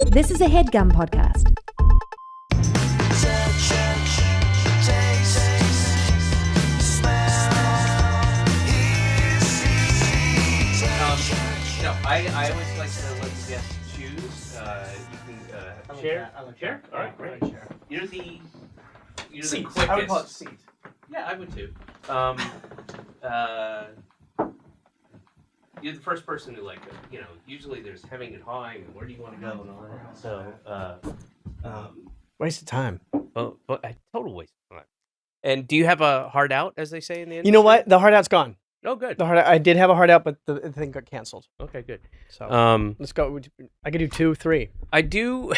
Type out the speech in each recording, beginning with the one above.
This is a Headgum podcast. No, I always like to let the guests choose. You can share. Share? All right, great. You're the quickest. I would call it seat. Yeah, I would too. You're the first person who usually there's hemming and hawing and where do you want to go and all that. So, Waste of time. but a total waste of time. And do you have a hard out, as they say in the industry? You know what? The hard out's gone. Oh, good. I did have a hard out, but the thing got canceled. Okay, good. So let's go. I could do 2, 3. I do.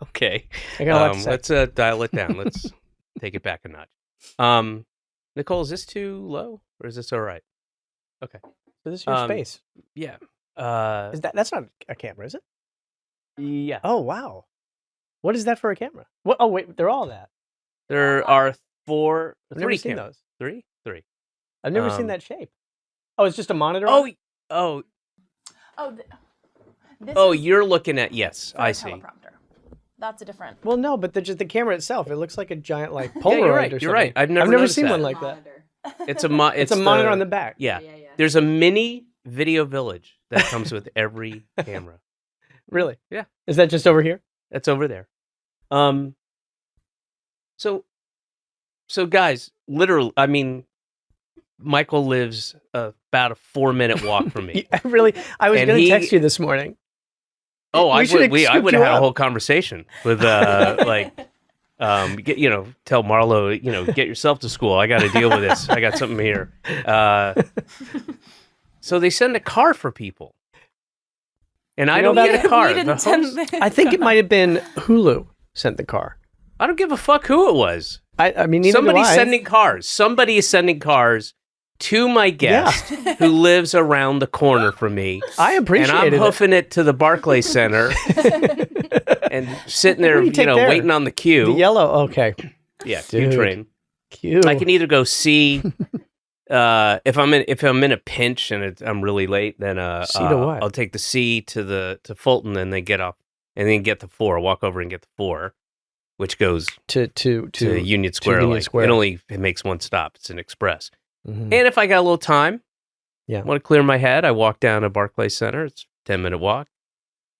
Okay. I got a lot to say. Let's dial it down. Let's take it back a notch. Nicole, is this too low or is this all right? Okay. So this is your space. Yeah. Is that's not a camera, is it? Yeah. Oh wow. What is that for a camera? What? Oh wait, they're all that. There are I've never three seen cameras. those. Three. I've never seen that shape. Oh, it's just a monitor. Oh. This is You're looking at yes. for a I see. teleprompter. That's a different. Well, no, but the camera itself. It looks like a giant like Polaroid Yeah, you're right. or something. You're right. I've never seen noticed one that. like that. It's It's a monitor on the back. Yeah. There's a mini video village that comes with every camera. Really? Yeah. Is that just over here? That's over there. So guys, literally, I mean, Michael lives about a 4-minute walk from me. I was And going to he- text you this morning. Oh, I should have would scooped have you had a up. whole conversation with tell Marlo, get yourself to school. I got to deal with this. I got something here. So they send a car for people, and I know don't about get a that? car. We The didn't send host- this. I think it might have been Hulu sent the car. I don't give a fuck who it was. I mean, neither do Somebody's I. sending cars. Somebody is sending cars to my guest who lives around the corner from me. I appreciate And I'm it. hoofing it to the Barclays Center and sitting there, What do you take there? waiting on the queue. The yellow. Okay. Yeah, queue Dude. train. Cute. I can either go see if I'm in a pinch and I'm really late, then C to what? I'll take the C to Fulton and then get off and then get the 4. Walk over and get the 4, which goes to Union Square. Union Square. It makes one stop. It's an express. Mhm. And if I got a little time, Yeah. want to clear my head, I walk down to Barclays Center. It's a 10-minute walk.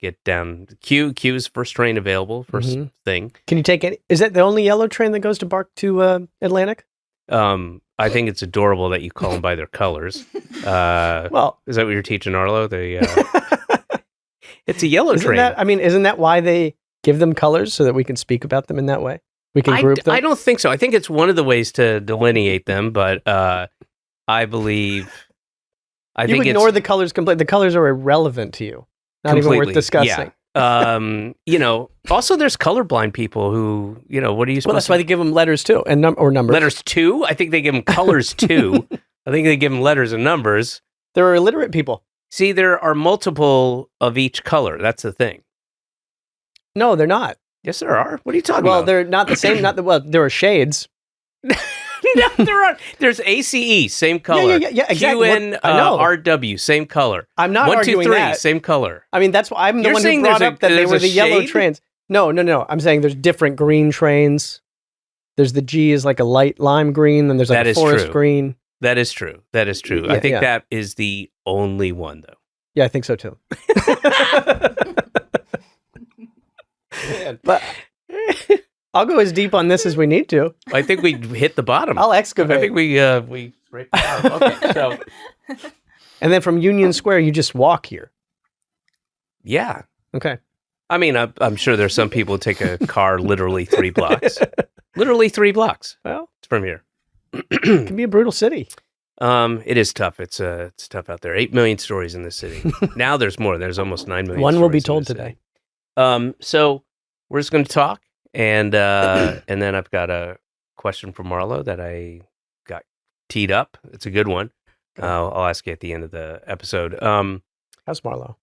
Get down the queue. Queue is first train available. First Mhm. thing. Can you take any? Is that the only yellow train that goes to Atlantic? I think it's adorable that you call them by their colors. Well, Is that what you're teaching Arlo? It's a yellow train. Isn't that why they give them colors so that we can speak about them in that way? We can group them. I don't think so. I think it's one of the ways to delineate them, but I believe you think ignore it's the colors completely. The colors are irrelevant to you. Not even completely, worth discussing. Yeah. Also there's colorblind people who, what are you supposed Well, that's to why they give them letters too, and or numbers. letters too? I think they give them colors too. I think they give them letters and numbers. There are illiterate people. See, there are multiple of each color. That's the thing. No, they're not. Yes, there are. What are you talking Well, about? they're not the same. There are shades. No, there are. There's ACE, same color. Yeah, exactly. QN, I know. RW, same color. I'm not 1, 2, arguing 3, that. same color. I mean, that's why I'm the You're one saying who brought there's up that they there's were a the yellow shade? trains. No. I'm saying there's different green trains. There's the G is like a light lime green, then there's like That a is forest true. green. That is true. That is true. I Yeah, think yeah. that is the only one, though. Yeah, I think so too. But I'll go as deep on this as we need to. I think we hit the bottom. I'll I excavate. think we scraped it out. Okay, so And then from Union Square, you just walk here. yeah. Okay. I mean, I'm sure there's some people who take a car literally 3 blocks. Literally 3 blocks Well, from here. it can be a brutal city. It is tough. It's tough out there. 8 million stories in this city. Now there's more. There's almost 9 million. One will be stories in told this today. city. So we're just going to talk, and then I've got a question from Marlo that I got teed up. It's a good one. I'll ask you at the end of the episode. How's Marlo?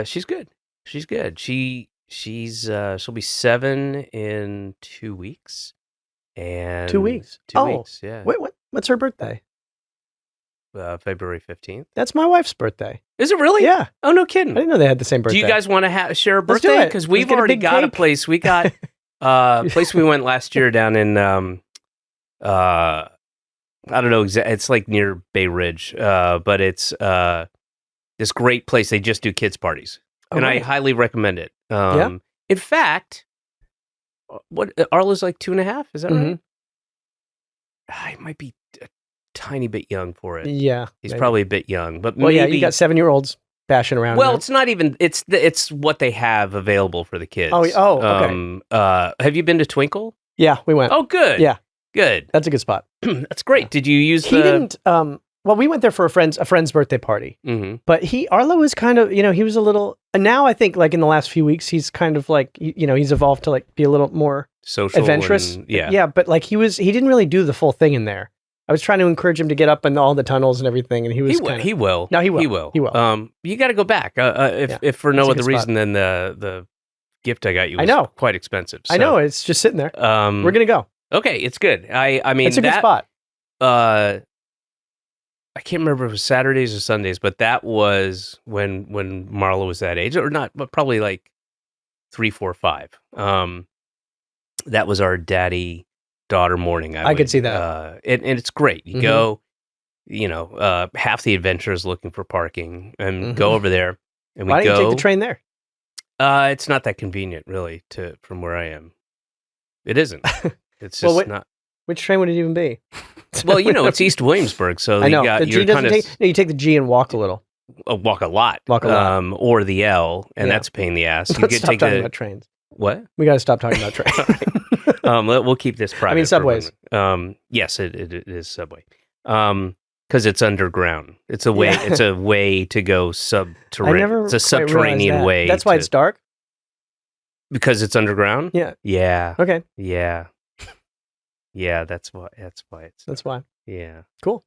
She's good. She's good. She'll be 7 in 2 weeks. And 2 weeks. 2 Oh. weeks. Yeah. Wait, what's her birthday? February 15th. That's my wife's birthday. Is it really? Yeah. Oh, no I kidding. didn't know they had the same birthday. Do you guys want to share a Let's do birthday? it. Because Let's we've get a already big got a cake. place. We got a place we went last year down in, I don't know, it's like near Bay Ridge, but it's this great place. They just do kids parties. And I right. highly recommend it. Yeah? In fact, what Arla's like 2.5? Is that right? I might be a tiny bit young for it. Yeah. He's maybe. probably a bit young, but Well, maybe. yeah, you got 7-year-olds bashing around. Well, now. it's not even. It's what they have available for the kids. Okay. Have you been to Twinkle? Yeah, we went. Oh, good. Yeah. Good. That's a good spot. That's great. Did you use He didn't. Well, we went there for a friend's birthday party, but Arlo was kind of, he was a little. And now I think, like in the last few weeks, he's kind of like, he's evolved to like be a little more social, adventurous. Yeah. Yeah, but like he didn't really do the full thing in there. I was trying to encourage him to get up in all the tunnels and everything, and he will. He will. No, he will. He will. He will. You got to go back. If for no That's a other good reason than the gift I got you was I know. quite expensive. I know it's just sitting there. We're gonna go. Okay, it's good. I mean, It's a good spot. I can't remember if it was Saturdays or Sundays, but that was when Marla was that age, or not, but probably like 3, 4, 5. That was our daddy-daughter morning. I could see that. And it's great. You go, half the adventure is looking for parking, and go over there, and we Why go. don't you take the train there? It's not that convenient, really, from where I am. It isn't. It's just not. Which train would it even be? Well, it's East Williamsburg, so I know. the G You take the G and walk a little. Walk a lot. Walk a lot. Or the L, and that's a pain in the ass. You Let's could stop take talking about trains. What? We got to stop talking about trains. We'll keep this private. I mean, subways. Yes, it is subway. Because it's underground. It's a way. Yeah. It's a way to go subterranean. It's a quite subterranean realized that. way. That's why it's dark. Because it's underground. Yeah. Yeah. Okay. Yeah. Yeah. That's why. That's why. Yeah. Cool.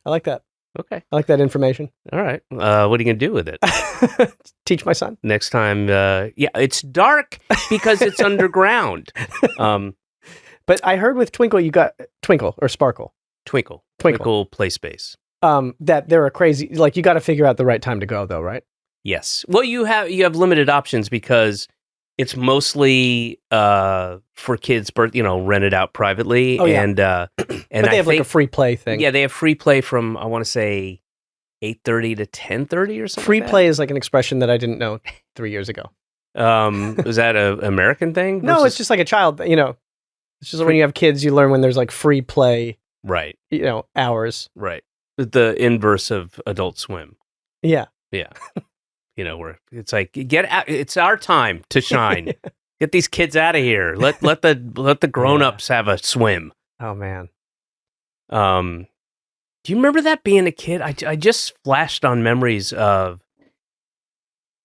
I like that. Okay. I like that information. All right. What are you gonna do with it? Teach my son. Next time, it's dark because it's underground. But I heard with Twinkle, you got Twinkle or Sparkle. Twinkle Play Space. That they're a crazy. Like you got to figure out the right time to go, though, right? Yes. Well, you have limited options because it's mostly for kids, rented out privately. Oh, yeah. And But they have like a free play thing. Yeah, they have free play from I want to say 8:30 to 10:30 or something. Free like play is like an expression that I didn't know 3 years ago. Is that an American thing? No, it's just like a child. It's just when you have kids, you learn when there's like free play. Right. Hours. Right. The inverse of Adult Swim. Yeah. Yeah. Where it's like, get out, it's our time to shine. Get these kids out of here. Let the grown-ups have a swim. Oh man. Do you remember that being a kid? I just flashed on memories of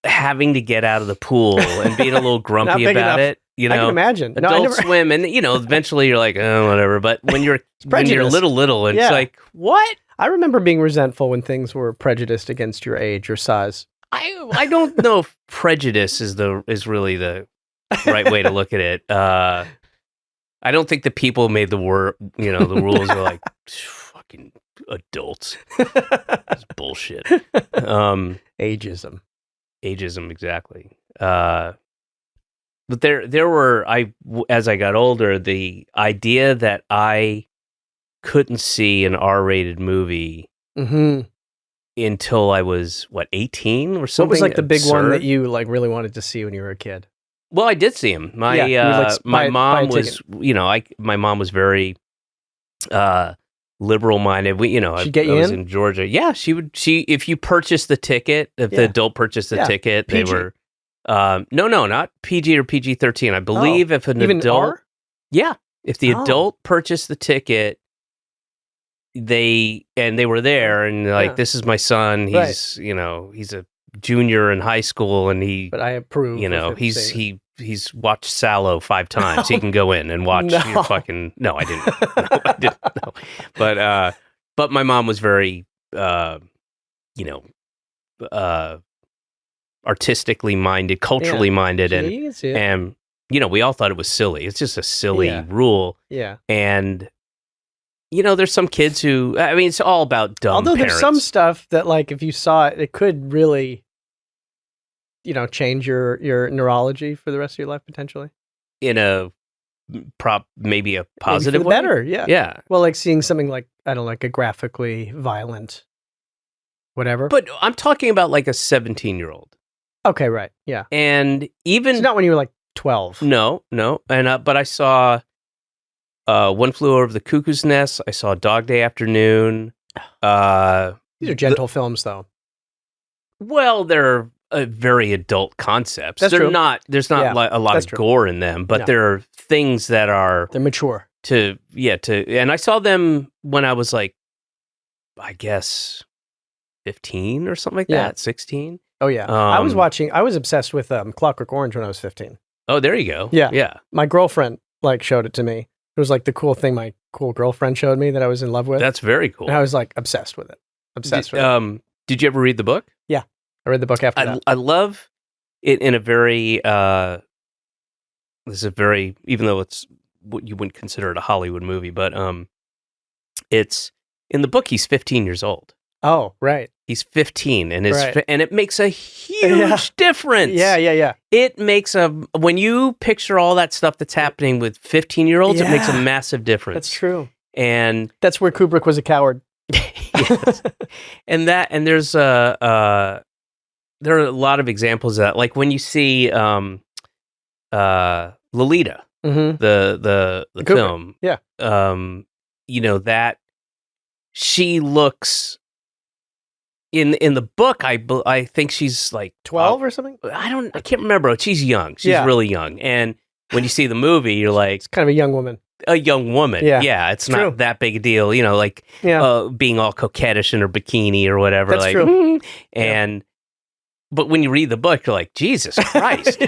having to get out of the pool and being a little grumpy about it. I can imagine. Adult Swim, and eventually you're like, oh, whatever. But when you're little, it's like, what? I remember being resentful when things were prejudiced against your age or size. I don't know if prejudice is really the right way to look at it. I don't think the people who made the the rules are like fucking adults. It's bullshit. Ageism, exactly. But there were as I got older, the idea that I couldn't see an R-rated movie until I was 18 or something. What was like the big one absurd. that you like really wanted to see when you were a kid? Well, I did see him. My my mom was my mom was very liberal minded. I was in Georgia. Yeah, she if you purchased the ticket, if the adult purchased the ticket, PG? they were no, not PG or PG-13. I believe if an even adult R? Yeah, if the adult purchased the ticket, they were there and this is my son. He's he's a junior in high school and But I approve. He's watched Sallow 5 times. He can go in and watch your fucking. No, I didn't. No, I didn't. No. But my mom was very artistically minded, culturally minded, and we all thought it was silly. It's just a silly rule. Yeah. And there's some kids who, I mean, it's all about dumb Although parents. there's some stuff that, like, if you saw it, it could really, change your neurology for the rest of your life, potentially. In a maybe a positive maybe for the way. better, yeah. Yeah. Well, like seeing something like, I don't know, like a graphically violent, whatever. But I'm talking about like a 17-year-old. Okay, right, yeah. And even... It's not when you were like 12. No. And but I saw One Flew Over the Cuckoo's Nest. I saw Dog Day Afternoon. These are gentle films, though. Well, they're very adult concepts. That's true. There's not a lot That's of true. gore in them, but there are things that are... They're mature. And I saw them when I was like, I guess, 15 or something like that, 16. Oh, yeah. I was obsessed with Clockwork Orange when I was 15. Oh, there you go. Yeah. Yeah. My girlfriend, like, showed it to me. It was like the cool thing my cool girlfriend showed me that I was in love with. That's very cool. And I was like obsessed with it. Did you ever read the book? Yeah. I read the book after that. I love it in a very, this is a very, even though it's what you wouldn't consider it a Hollywood movie, but it's, in the book, he's 15 years old. Oh, right. He's 15 and Right. and it makes a huge difference. Yeah. It makes when you picture all that stuff that's happening with 15-year-olds, it makes a massive difference. That's true. And that's where Kubrick was a coward. yes. And there's there are a lot of examples of that. Like when you see Lolita, Mm-hmm. the film. Yeah. That she looks in the book, I think she's like 12 or something? I can't remember. She's young. She's really young. And when you see the movie, you're like, It's kind of a young woman. a young woman. Yeah. It's True. not that big a deal, being all coquettish in her bikini or whatever. That's like, true. But when you read the book, you're like, Jesus Christ,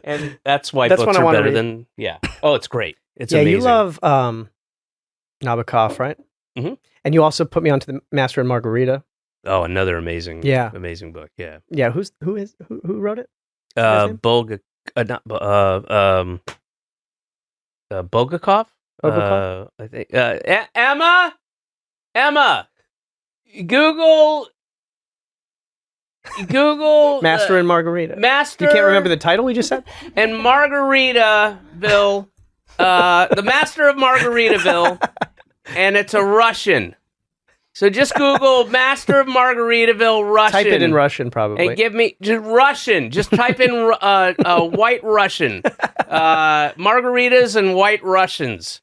And that's why That's books one I are wanna better read. than, Oh, it's great. It's amazing. You love Nabokov, right? Mhm. And you also put me onto the Master and Margarita. Oh, another amazing, Yeah. amazing book. Yeah. Yeah, who wrote it? His name? Bulgakov. Bulgakov? I think. Emma, Google Master and Margarita. Master. You can't remember the title we just said? And Margaritaville, the Master of Margaritaville, and it's a Russian. So just Google Master of Margaritaville Russian. Type it in Russian, probably. And give me just Russian. Just type in white Russian. Margaritas and white Russians.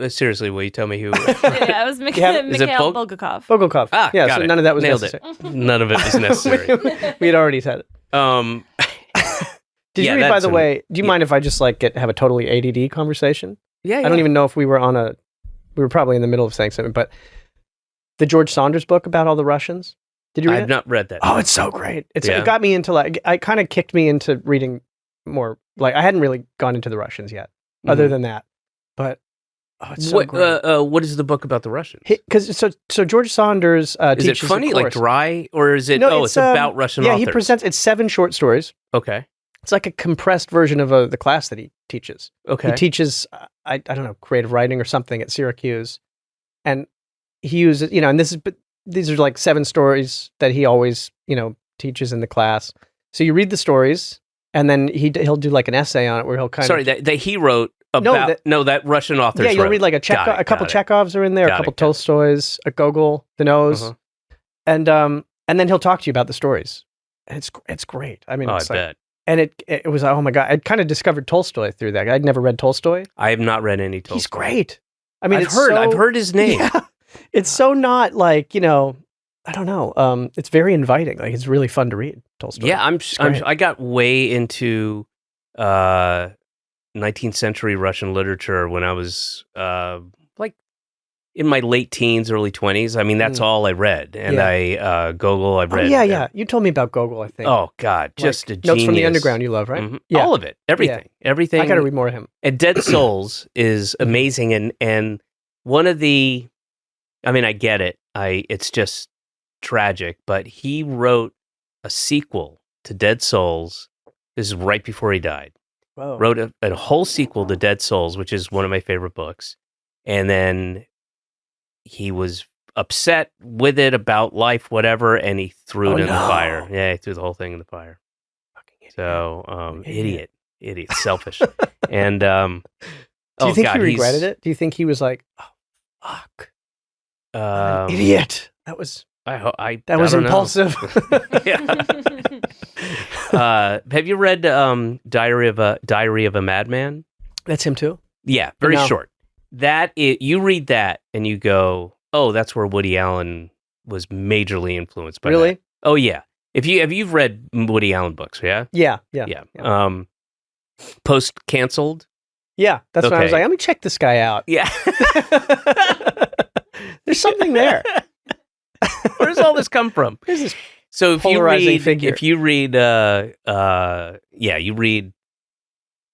Seriously, will you tell me who? Yeah, it was Mikhail Is it Bulgakov. Bulgakov. Ah, yeah, got so it. none of that was Nailed necessary. it. None of it was necessary. We had already said it. Did you read, by the way, do you mind if I just have a totally ADD conversation? Yeah. I don't even know if we were we were probably in the middle of saying something, but the George Saunders book about all the Russians. Did you read it? I've not read that. Oh, it's so great. It Yeah. got me into it kind of kicked me into reading more. I hadn't really gone into the Russians yet, other than that. But it's so great. What is the book about the Russians? Because so George Saunders Is it teaches funny, a like course. dry, or is it? No, It's about Russian yeah, authors. he presents. It's 7 short stories. Okay. It's like a compressed version of the class that he teaches. Okay. He teaches, I don't know, creative writing or something at Syracuse, and he uses, and these are like 7 stories that he always, teaches in the class. So you read the stories, and then he'll do like an essay on it where he'll kind Sorry, of that he wrote about that Russian author. yeah, you'll read like a couple Chekhovs are in there, a couple Tolstoys, a Gogol, the Nose, and then he'll talk to you about the stories. And it's great. I mean, I it's bet. And it was, oh my God, I kind of discovered Tolstoy through that. I'd never read Tolstoy. I have not read any Tolstoy. He's great. I mean, I've heard his name. Yeah, it's so not like, I don't know. It's very inviting. Like, it's really fun to read Tolstoy. Yeah, I got way into 19th century Russian literature when I was in my late teens, early 20s. I mean, that's all I read. And Gogol, I read. Yeah. You told me about Gogol, I think. Oh, God. Just a genius. Notes from the Underground you love, right? Mm-hmm. Yeah. All of it. Everything. Everything. I got to read more of him. And Dead Souls is amazing. And one of the, I mean, I get it. It's just tragic. But he wrote a sequel to Dead Souls. This is right before he died. Whoa. wrote a whole sequel to Dead Souls, which is one of my favorite books. And then he was upset with it about life, whatever, and he threw it in the fire. Yeah, he threw the whole thing in the fire. Fucking idiot. So, idiot, selfish. And do you think he regretted it? Do you think he was like, "Oh, fuck, I'm an idiot"? That was that was impulsive. Have you read Diary of a Madman? That's him too. Yeah, very short. You read that and you go, oh, that's where Woody Allen was majorly influenced by. Really? That. Oh yeah. You've read Woody Allen books, yeah? Yeah. Post canceled. Yeah, that's when I was like, let me check this guy out. Yeah. There's something there. Where does all this come from? There's this so if polarizing figure. you read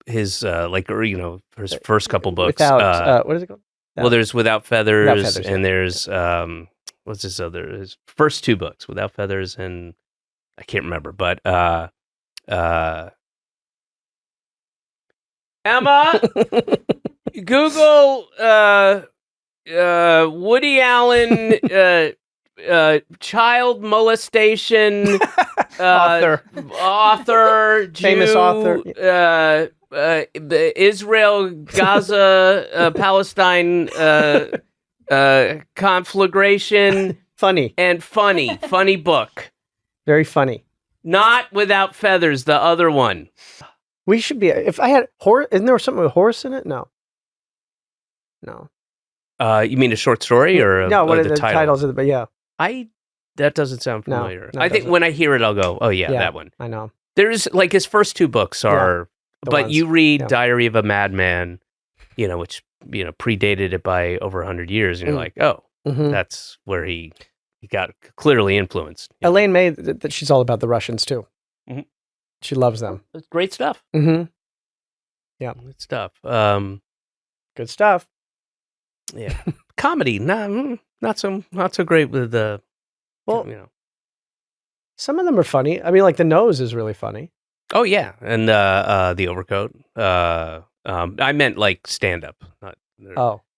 his his first couple books without what is it called? Well, there's Without Feathers, and yeah. There's what's this other? His first two books, Without Feathers, and I can't remember, but Emma, Google Woody Allen child molestation author, Jew, famous author, Israel, Gaza, Palestine conflagration. Funny book. Very funny. Not Without Feathers, the other one. We should be. If I had horse, isn't there something with horse in it? No. You mean a short story or no? What are the title? titles of the? But yeah, that doesn't sound familiar. No, I think when I hear it, I'll go, oh yeah, that one. I know. There's like his first two books are, but ones. You read Diary of a Madman, which predated it by over 100 years, and you're like, oh, that's where he got clearly influenced. Elaine May, that she's all about the Russians too. Mm-hmm. She loves them. It's great stuff. Mm-hmm. Yeah, good stuff. Good stuff. Yeah, comedy, not so great with the. Well, some of them are funny. I mean, like The Nose is really funny. Oh yeah, and The Overcoat. I meant like stand up.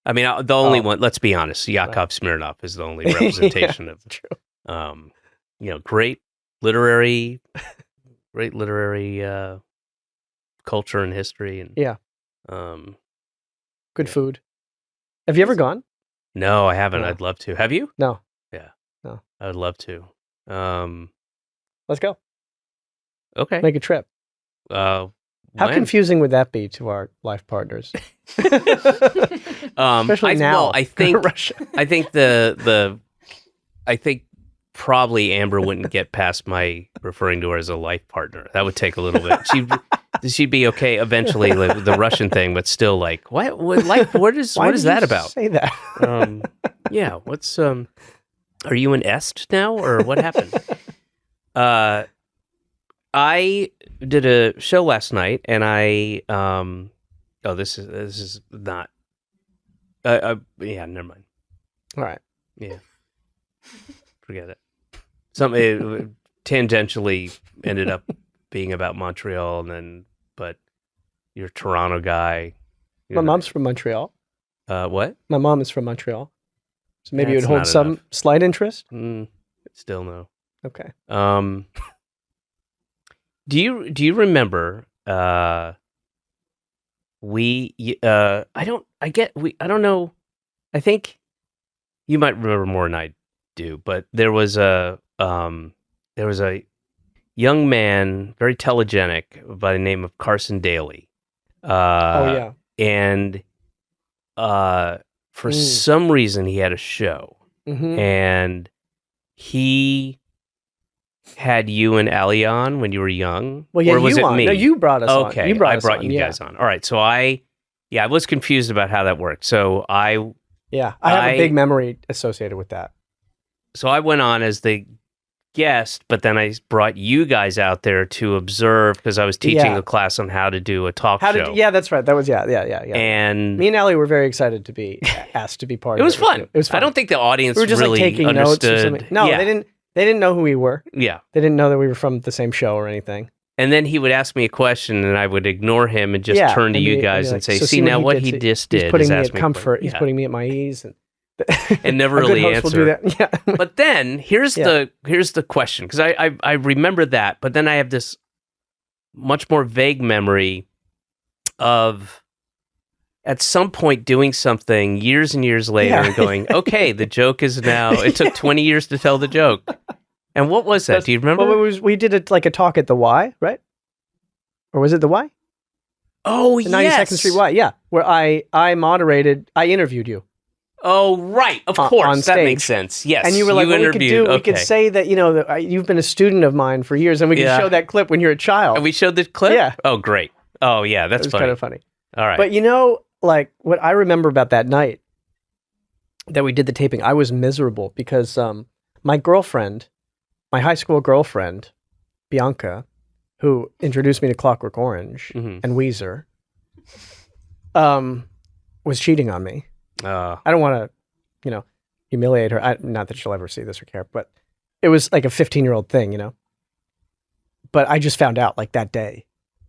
I mean the only one. Let's be honest, Yakov Smirnoff is the only representation of. True. Great literary culture and history, and good food. Have you ever gone? No, I haven't. No. I'd love to. Have you? No. Yeah. No. I would love to. Let's go. Okay. Make a trip. How confusing would that be to our life partners? Especially now. Well, I think Russia. I think I think probably Amber wouldn't get past my referring to her as a life partner. That would take a little bit. She'd be okay eventually, like with the Russian thing, but still, like, what is that about? Say that. Yeah. What's are you an est now, or what happened? I did a show last night, and this is not. Yeah, never mind. All right. Yeah. Forget it. Something tangentially ended up being about Montreal, but you're a Toronto guy. My mom's from Montreal. What? My mom is from Montreal. So maybe it would That's hold not some enough. slight interest. Still no. Okay. Do you remember? I don't know. I think you might remember more than I do, but there was a young man, very telegenic, by the name of Carson Daly. And for some reason he had a show, and he had you and Allie on when you were young. Well, yeah, or was you it on. me? No, you brought us on. Okay, You brought I us brought on, you yeah. guys on. All right, so I was confused about how that worked. So I have a big memory associated with that. So I went on as the guest, but then I brought you guys out there to observe because I was teaching a class on how to do a talk show. Yeah, that's right. That was yeah. And me and Allie were very excited to be asked to be part of it. It was fun. It was fun. I don't think the audience we were just really like taking understood. notes or something. No, they didn't know who we were. Yeah. They didn't know that we were from the same show or anything. And then he would ask me a question, and I would ignore him and just turn to you guys and say, so "See now what he just did. He's putting is me ask at me comfort. questions." He's putting me at my ease, and never a good really host will do answer. that. Yeah. But then here's the question, because I remember that, but then I have this much more vague memory of at some point doing something years and years later and going, okay, the joke is now. It took 20 years to tell the joke. And what was that? Do you remember? Well, we did it like a talk at the Y, right? Or was it the Y? Oh, the yes. 92nd Street Y, yeah. Where I moderated, I interviewed you. Oh, right. Of On course. That stage. makes sense. Yes. And you were like, what we could do, we could Okay. say that, that you've been a student of mine for years, and we could show that clip when you're a child. And we showed the clip? Yeah. Oh, great. Oh, yeah. That's It was funny. kind of funny. All right. But like what I remember about that night that we did the taping, I was miserable because my girlfriend, my high school girlfriend, Bianca, who introduced me to Clockwork Orange and Weezer, was cheating on me. I don't want to, humiliate her. Not that she'll ever see this or care, but it was like a 15-year-old thing, But I just found out like that day.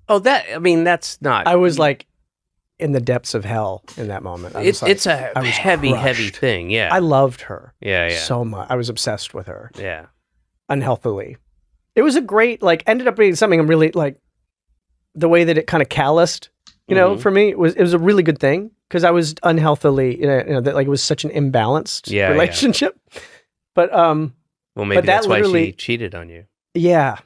Oh, that's not. I was like in the depths of hell in that moment. It's a heavy crushed. thing. Yeah. I loved her yeah. so much. I was obsessed with her Yeah. unhealthily. It was a great, ended up being something I'm really the way that it kind of calloused, for me, it was a really good thing because I was unhealthily, that it was such an imbalanced relationship. But, well, maybe but that's why she cheated on you. Yeah.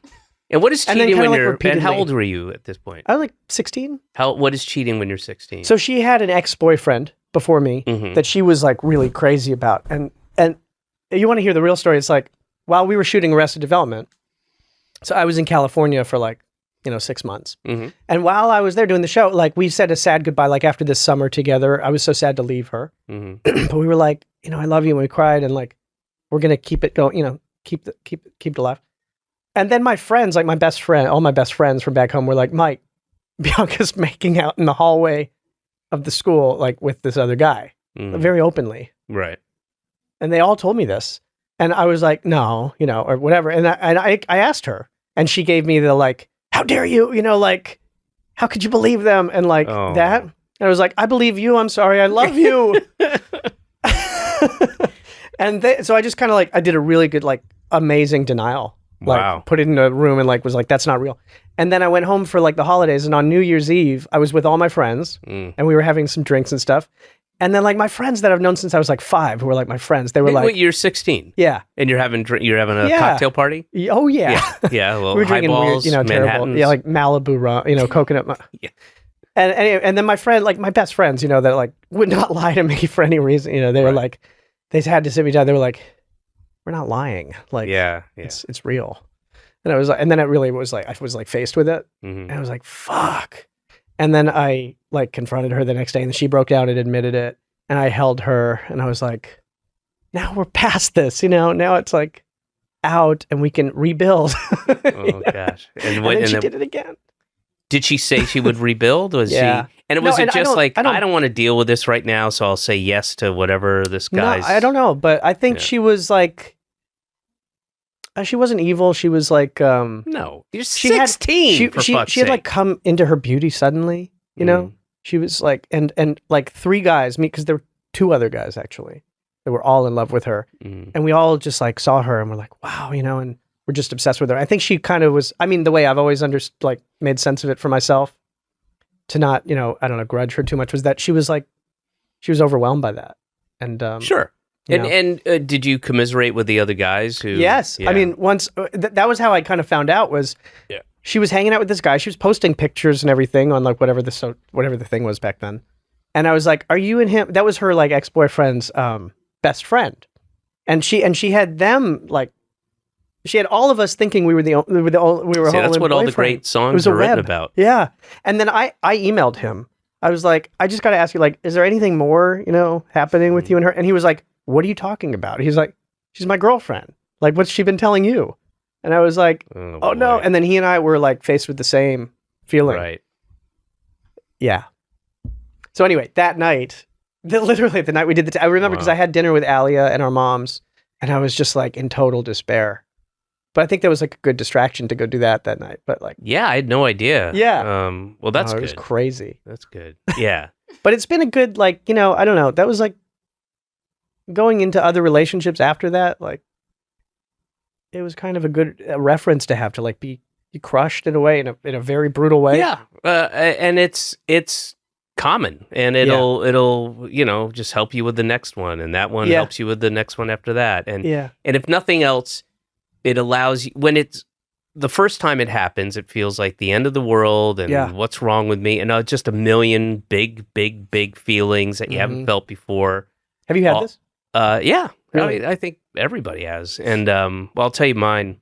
And what is cheating when you're, and how repeatedly. old were you at this point? I was like 16. What is cheating when you're 16? So she had an ex-boyfriend before me that she was like really crazy about. And you want to hear the real story? It's like, while we were shooting Arrested Development, so I was in California for 6 months. And while I was there doing the show, we said a sad goodbye, after this summer together. I was so sad to leave her. But we were like, I love you. And we cried and we're going to keep it going, keep it alive. And then my friends, my best friend, all my best friends from back home were like, Mike, Bianca's making out in the hallway of the school, with this other guy, very openly. Right. And they all told me this. And I was like, no, or whatever. And I asked her, and she gave me the how dare you, how could you believe them? And that. And I was like, I believe you. I'm sorry. I love you. And so I just kind of I did a really good, amazing denial. Wow. Put it in a room and was like, that's not real. And then I went home for the holidays, and on New Year's Eve, I was with all my friends and we were having some drinks and stuff. And then my friends that I've known since I was 5, who were my friends, they were Wait, you're 16. Yeah. And you're having a cocktail party? Oh yeah. Yeah. Well, we were drinking highballs, weird, terrible. Manhattans. Yeah, Malibu rum, coconut. Yeah. And anyway, and then my friend, my best friends, that would not lie to me for any reason. They were they had to sit me down. They were like, we're not lying. Yeah. It's real. And I was and then it really was I was faced with it. Mm-hmm. And I was like, fuck. And then I confronted her the next day, and she broke down and admitted it. And I held her, and I was like, now we're past this, now it's out and we can rebuild. Oh gosh. And then she did it again. Did she say she would rebuild? Was she? And it was just I don't want to deal with this right now, so I'll say yes to whatever this guy's. No, I don't know, but I think she was she wasn't evil. She was no, you're 16. She had come into her beauty suddenly. She was and 3 guys, because there were 2 other guys actually that were all in love with her, and we all just saw her and we're like, wow, and we're just obsessed with her. I think she kind of was. I mean, the way I've always made sense of it for myself, to not I don't know, grudge her too much, was that she was overwhelmed by that. And sure. And did you commiserate with the other guys who? Yes. Yeah. I mean, once that was how I kind of found out was. Yeah. She was hanging out with this guy. She was posting pictures and everything on whatever the thing was back then. And I was like, "Are you and him?" That was her ex-boyfriend's best friend, and she had them she had all of us thinking we were the only. See, that's what all the great songs are written about. Yeah. And then I emailed him. I was like, I just got to ask you, is there anything more happening with you and her? And he was like, what are you talking about? He's like, she's my girlfriend. What's she been telling you? And I was like, oh no. And then he and I were faced with the same feeling. Right. Yeah. So anyway, that night, literally the night we did I remember because I had dinner with Alia and our moms, and I was just in total despair. But I think that was like a good distraction to go do that night. But like, Yeah, I had no idea. Yeah. Well, that's it good. was crazy. That's good. Yeah. But it's been a good, like, I don't know. That was like going into other relationships after that. Like, it was kind of a good reference to have to like be crushed in a way, in a very brutal way. Yeah. And it's common, and it'll just help you with the next one, and that one helps you with the next one after that. And and if nothing else, it allows you, when it's the first time it happens, it feels like the end of the world and what's wrong with me, and just a million big feelings that you haven't felt before. Have you had this? Yeah. Really? I think everybody has. And well, I'll tell you mine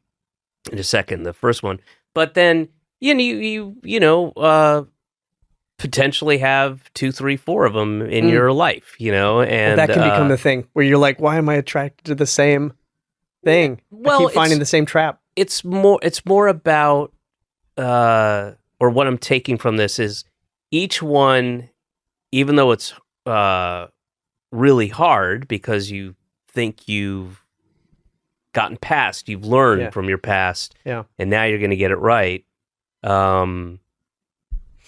in a second, the first one. But then you potentially have 2, 3, 4 of them in your life, and that can become the thing where you're like, why am I attracted to the same thing? Well, I keep finding the same trap. It's more about, or what I'm taking from this is each one, even though it's really hard because you think you've gotten past, you've learned from your past, and now you're going to get it right.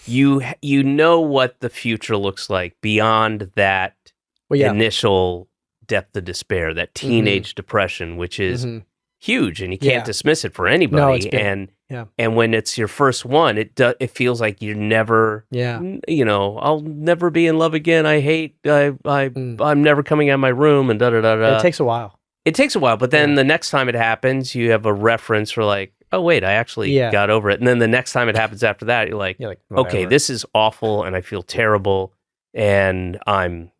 You know what the future looks like beyond that initial depth of despair, that teenage depression, which is huge, and you can't dismiss it for anybody. No, it's big. And when it's your first one, it feels like you're never, I'll never be in love again. I'm never coming out of my room, and da da da da. It takes a while. It takes a while, but then the next time it happens, you have a reference for like, oh wait, I actually got over it. And then the next time it happens after that, you're like okay, this is awful, and I feel terrible, and I'm,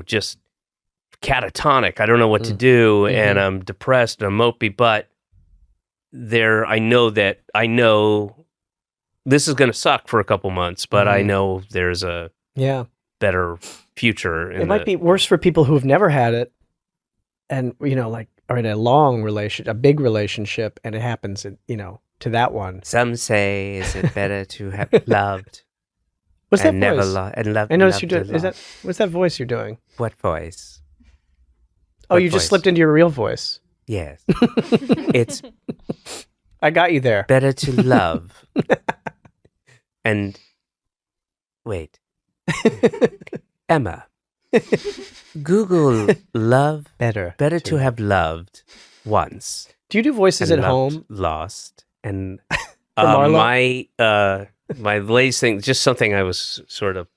just catatonic. I don't know what to do, and I'm depressed, and I'm mopey, but I know this is going to suck for a couple months, but I know there's a better future. It might be worse for people who have never had it, and like are in a long relationship, a big relationship, and it happens, to that one. Some say, is it better to have loved? What's that and never voice? And loved. I noticed you you're doing. What's that voice you're doing? What voice? Oh, you just slipped into your real voice. Yes. It's I got you there. better to love. And wait. Emma. Google love. Better to have loved once. Do you do voices and at loved, home? Lost. And Marlo? my latest thing, just something I was sort of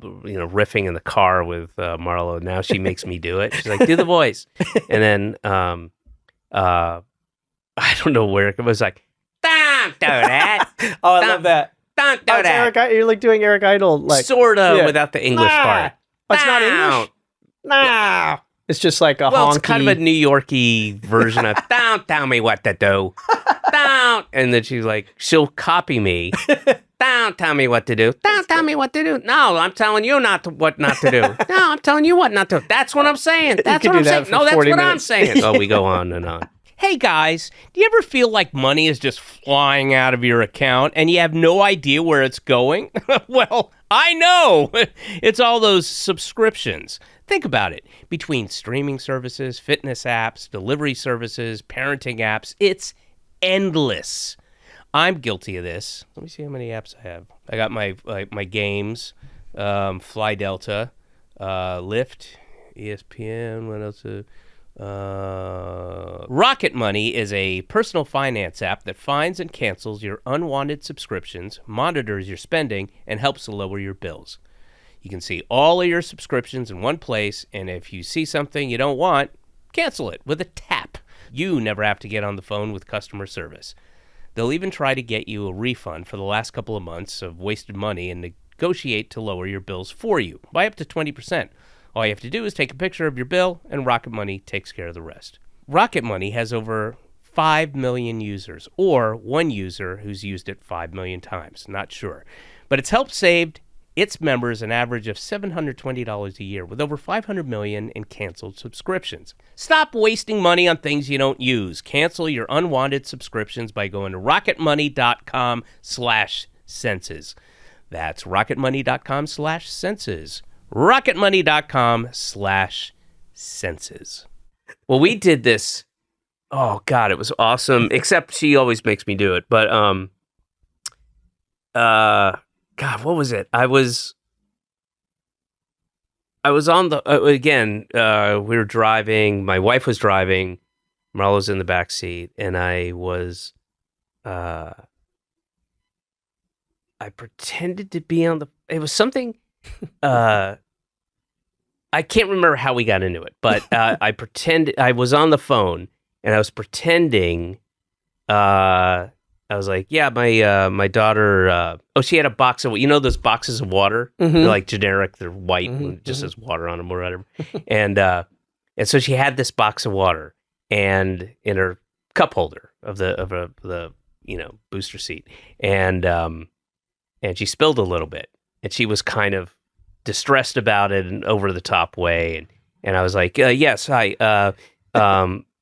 riffing in the car with Marlo. Now she makes me do it. She's like, do the voice. And then I don't know where it was like, don't do that. Oh, I love that. Don't do that. You're like doing Eric Idle, like sort of without the English part. Oh, it's not English. No, it's just like a honky. It's kind of a New Yorky version of "Don't tell me what to do." Don't, and then she'll copy me. Don't tell me what to do. Don't tell me what to do. No, I'm telling you what not to do. No, I'm telling you what not to do. That's what I'm saying. That's what I'm saying. No, that's what I'm saying. So we go on and on. Hey guys, do you ever feel like money is just flying out of your account and you have no idea where it's going? Well, I know. It's all those subscriptions. Think about it. Between streaming services, fitness apps, delivery services, parenting apps, it's endless. I'm guilty of this. Let me see how many apps I have. I got my games, Fly Delta, Lyft, ESPN, what else? Rocket Money is a personal finance app that finds and cancels your unwanted subscriptions, monitors your spending, and helps to lower your bills. You can see all of your subscriptions in one place, and if you see something you don't want, cancel it with a tap. You never have to get on the phone with customer service. They'll even try to get you a refund for the last couple of months of wasted money and negotiate to lower your bills for you by up to 20%. All you have to do is take a picture of your bill, and Rocket Money takes care of the rest. Rocket Money has over 5 million users, or one user who's used it 5 million times. Not sure. But it's helped save its members an average of $720 a year, with over 500 million in canceled subscriptions. Stop wasting money on things you don't use. Cancel your unwanted subscriptions by going to rocketmoney.com/senses. That's rocketmoney.com/senses. rocketmoney.com/senses. Well, we did this Oh God, it was awesome. Except she always makes me do it. But God, what was it? I was on the again. We were driving. My wife was driving. Marlo's in the back seat, and I was. I pretended to be on the. It was something. I can't remember how we got into it, but I pretended I was on the phone and I was pretending. I was like, "Yeah, my daughter. She had a box of those boxes of water. They're like generic. They're white and it just says water on them or whatever. and so she had this box of water and in her cup holder of the booster seat, and she spilled a little bit, and she was kind of distressed about it in over the top way, and I was like, yes, hi,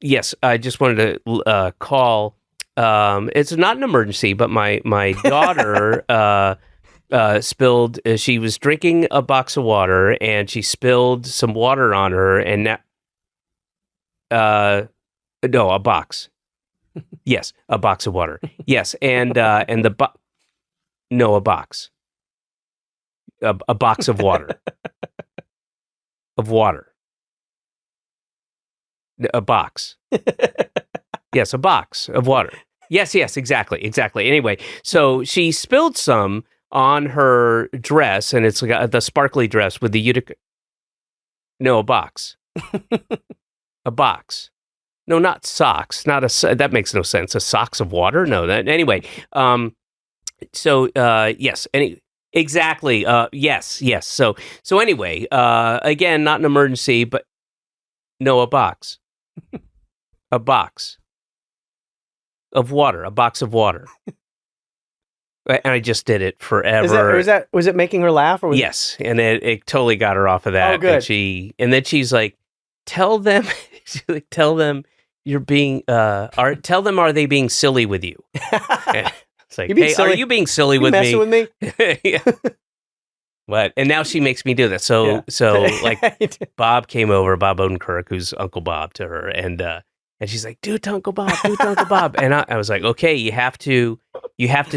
yes, I just wanted to call. It's not an emergency, but my daughter spilled. She was drinking a box of water, and she spilled some water on her, and no, a box. Yes, a box of water. Yes, and the no, a box. A box of water. Of water. A box. Yes, a box of water. Yes, exactly. Anyway, so she spilled some on her dress, and it's like the sparkly dress with the Utica. No, a box. A box. No, not socks. That makes no sense. A socks of water? No. Anyway. So yes. Exactly. Yes. So anyway. Again, not an emergency, but no, a box. A box of water. A box of water. And I just did it forever. Was it making her laugh? Or yes, and it totally got her off of that. Oh, good. And then she's like, "Tell them, you're being. Tell them, are they being silly with you?" It's like, "Hey, are you being silly with me? Messing with me?" Yeah. What? And now she makes me do that. So like, Bob came over, Bob Odenkirk, who's Uncle Bob to her, and she's like, "Do it to Uncle Bob, do it to Uncle Bob." And I was like, "Okay, you have to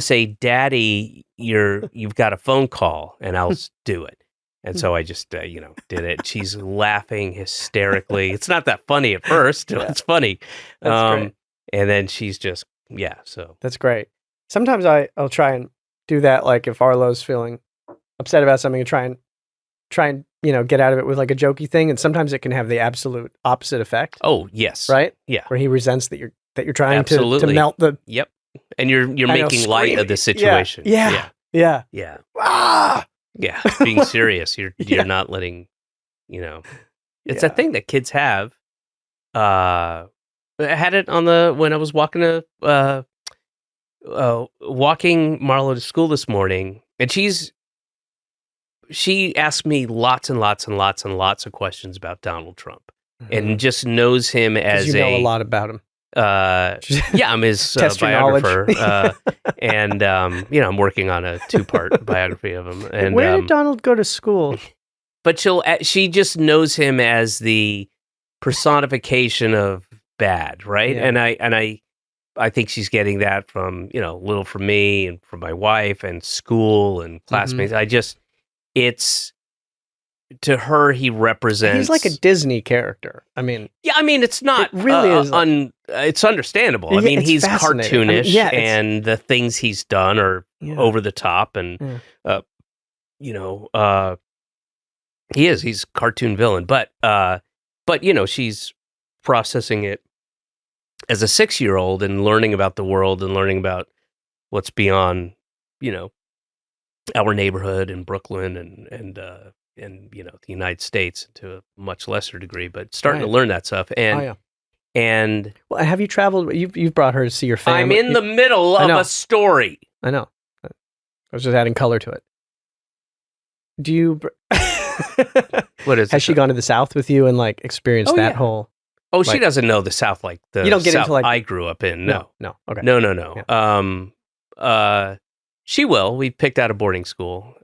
say, Daddy, you've got a phone call, and I'll do it." And so I just, did it. She's laughing hysterically. It's not that funny at first. Yeah. It's funny. That's great. And then she's just, so. That's great. Sometimes I'll try and do that. Like if Arlo's feeling upset about something, and try and get out of it with like a jokey thing. And sometimes it can have the absolute opposite effect. Oh, yes. Right? Yeah. Where he resents that you're trying to melt the. Yep. And you're making light of the situation. Yeah. Ah! Yeah, being serious. You're not letting, it's a thing that kids have. I had it when I was walking Marlo to school this morning, and she asked me lots and lots and lots and lots of questions about Donald Trump, and just knows him as a lot about him. I'm his biographer, and I'm working on a 2-part biography of him. And where did Donald go to school? But she just knows him as the personification of bad, right? Yeah. And I think she's getting that from little from me and from my wife and school and classmates. It's. To her, he represents. He's like a Disney character. I mean, it's not. It really is. It's understandable. I mean, he's cartoonish, and the things he's done are over the top, and he's cartoon villain. But she's processing it as a 6-year-old and learning about the world and learning about what's beyond, our neighborhood in Brooklyn and the United States to a much lesser degrray, but starting to learn that stuff. And well, have you traveled? You've brought her to see your family. I'm in the middle of a story. I know. I was just adding color to it. Do you? What is? Has she gone to the South with you and like experienced that whole? Oh, she doesn't know the South like the you don't get South into like I grew up in. No. Okay. No. Yeah. She will. We picked out a boarding school.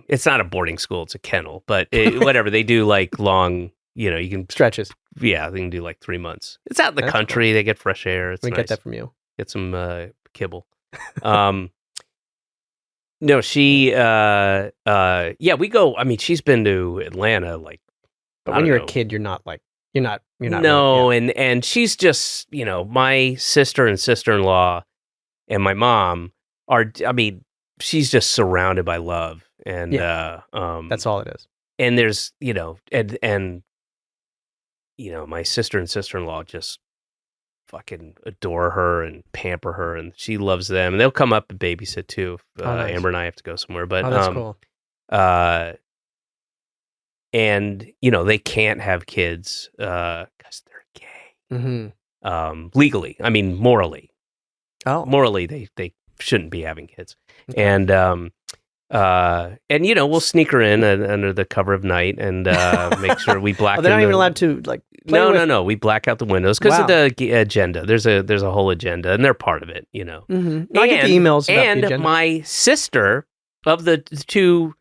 It's not a boarding school; it's a kennel. But whatever they do, like long, you can stretches. Yeah, they can do like 3 months. It's out in the That's country. They get fresh air. It's We nice. get that from you. Get some kibble. No, she. Yeah, we go. I mean, she's been to Atlanta. Like, But I when don't you're know. a kid, you're not. No, really- and she's just, my sister and sister-in-law and my mom are. I mean, she's just surrounded by love, and That's all it is. and there's and my sister and sister-in-law just fucking adore her and pamper her, and she loves them, and they'll come up and babysit too if Nice. Amber and I have to go somewhere. But That's cool. and they can't have kids because they're gay. Mm-hmm. Legally, I mean morally, Oh, they shouldn't be having kids. Okay. And we'll sneak her in under the cover of night and make sure we black. they're not in even the- allowed to play with... No. We black out the windows because Wow. of the agenda. There's a whole agenda, and they're part of it. Mm-hmm. I get the emails about and the agenda. my sister, of the two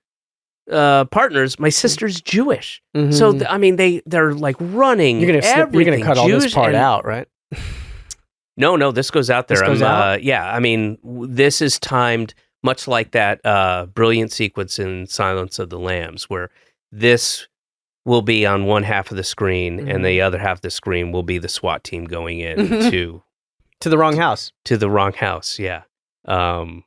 partners, my sister's Jewish. Mhm. So I mean, they're like running. you're gonna cut all this Jewish part and- out, right? No, this goes out there. This goes out? Yeah, I mean, this is timed much like that brilliant sequence in Silence of the Lambs, where this will be on one half of the screen, Mhm. and the other half of the screen will be the SWAT team going in Mhm. to To the wrong house. the wrong house. Yeah, to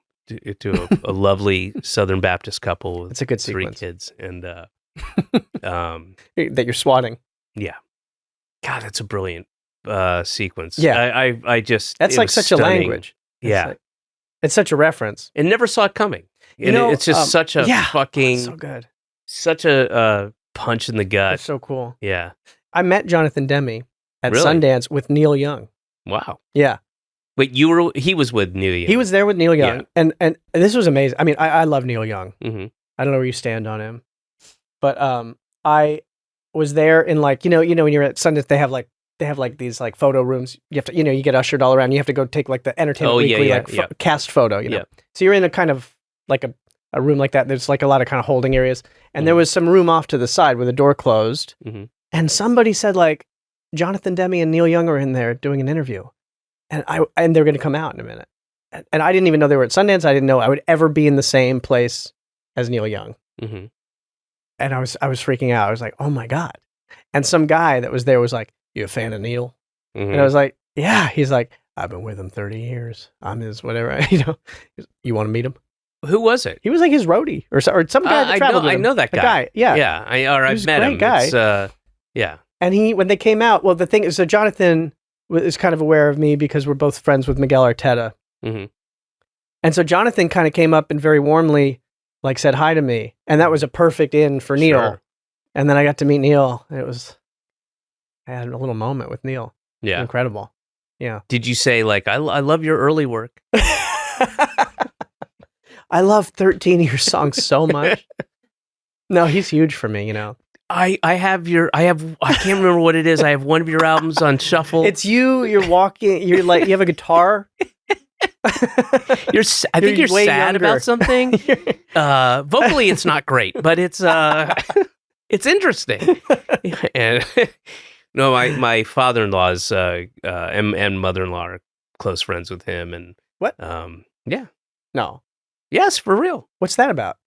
a lovely Southern Baptist couple with It's a good 3 sequence. kids, and That you're swatting. yeah, God, that's a brilliant sequence. Yeah. I just That's it like was such stunning. a language. Yeah. It's such a reference. And never saw it coming. You And know, it's just such a yeah. fucking, It's so good. such a punch in the gut. That's so cool. Yeah. I met Jonathan Demme at Really? Sundance with Neil Young. Wow. Yeah. Wait, he was with New Young. He was there with Neil Young. Yeah. And this was amazing. I mean, I love Neil Young. Mhm. I don't know where you stand on him. But I was there in like, when you're at Sundance, they have like these like photo rooms. You have to, you get ushered all around. You have to go take like the Entertainment Oh, yeah, Weekly yeah, yeah. cast photo, Yeah. So you're in a kind of like a room like that. There's like a lot of kind of holding areas. And there was some room off to the side where the door closed. Mhm. And somebody said like, Jonathan Demme and Neil Young are in there doing an interview. And they're going to come out in a minute. And I didn't even know they were at Sundance. I didn't know I would ever be in the same place as Neil Young. Mhm. And I was freaking out. I was like, oh my God. And some guy that was there was like, you a fan of Neil? Mhm. And I was like, yeah. He's like, I've been with him 30 years. I'm his whatever. You want to meet him? Who was it? He was like his roadie or some guy that traveled with I him. know that A guy. guy. Yeah. Yeah. I've was a met great him. guy. It's, yeah. And when they came out, well, the thing is, so Jonathan is kind of aware of me because we're both friends with Miguel Arteta. Mhm. And so Jonathan kind of came up and very warmly like said hi to me. And that was a perfect in for Neil. Sure. And then I got to meet Neil. And I had a little moment with Neil. Yeah. Incredible. Yeah. Did you say like, I love your early work? I love 13 of your songs so much. No, he's huge for me, I can't remember what it is. I have one of your albums on shuffle. It's you're walking, you have a guitar. I think you're way sad younger. about something. Vocally, it's not great, but it's interesting. And no, my father-in-law is and mother-in-law are close friends with him, and What? Yeah, No. yes, for real. What's that about?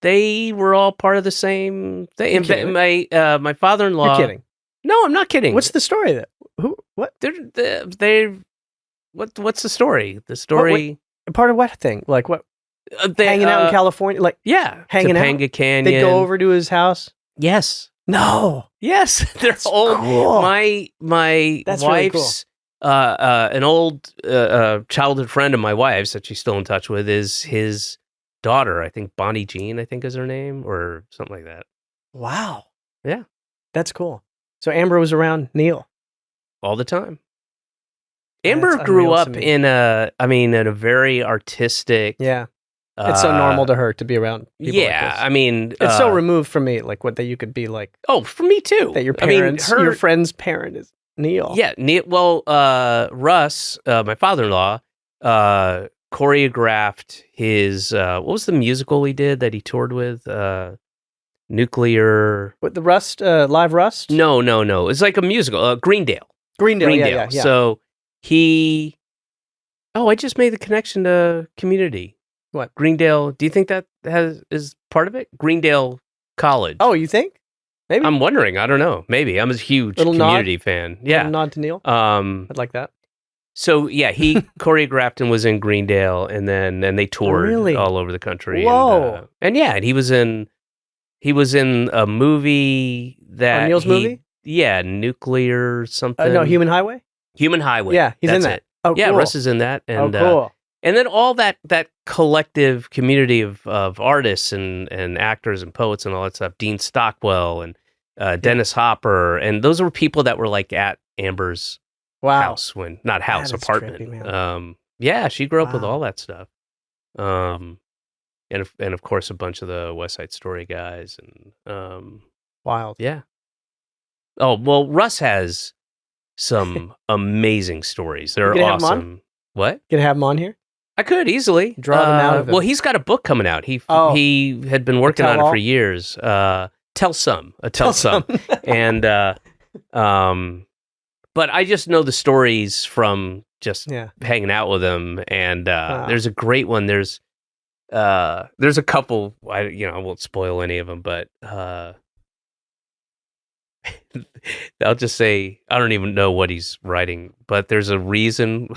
They were all part of the same thing. You're In fact, kidding. my father-in-law. You're kidding. No, I'm not kidding. What's the story that what What's the story? The story. part of what thing? Like what? They, Hanging out in California? Like Yeah, hanging out? Topanga Canyon. they go over to his house? Yes. No. Yes, they're That's old. cool. My That's really wife's an old childhood friend of my wife's that she's still in touch with is his daughter. I think Bonnie Jean, I think is her name, or something like that. Wow. Yeah. That's cool. So Amber was around Neil. All the time. That's Amber grew unreal to up me. in a very artistic. Yeah. It's so normal to her to be around people like Yeah, this. I mean, It's so removed from me, like what that you could be like oh, for me too. that your I mean, parents, your friend's parent is Neil. Yeah, well, Russ, my father-in-law, choreographed his what was the musical he did that he toured with? nuclear. What, the Rust, Live Rust? No. It's like a musical. Greendale. Yeah. So he. Oh, I just made the connection to Community. What? Greendale. Do you think that is part of it? Greendale College. Oh, you think? Maybe. I'm wondering. I don't know. Maybe. I'm a huge Community fan. Yeah. Little nod to Neil. I'd like that. So yeah, he choreographed and was in Greendale, and then they toured all over the country. Whoa! And he was in a movie that Neil's movie. Yeah, nuclear something. No, Human Highway. Human Highway. Yeah, he's in that. It. Oh, yeah, cool. Russ is in that, and cool. And then all that collective community of artists and actors and poets and all that stuff. Dean Stockwell and Dennis Hopper, and those were people that were like at Amber's house apartment. Trippy, yeah, she grew up with all that stuff. And of course a bunch of the West Side Story guys and wild. Yeah. Oh, well, Russ has some amazing stories. They're awesome. What? You gonna have him on here? I could easily draw them out of him. Well, he's got a book coming out. He had been working on it for years. Tell Some. And but I just know the stories from just hanging out with him. And there's a great one. There's a couple. I won't spoil any of them, but I'll just say I don't even know what he's writing. But there's a reason.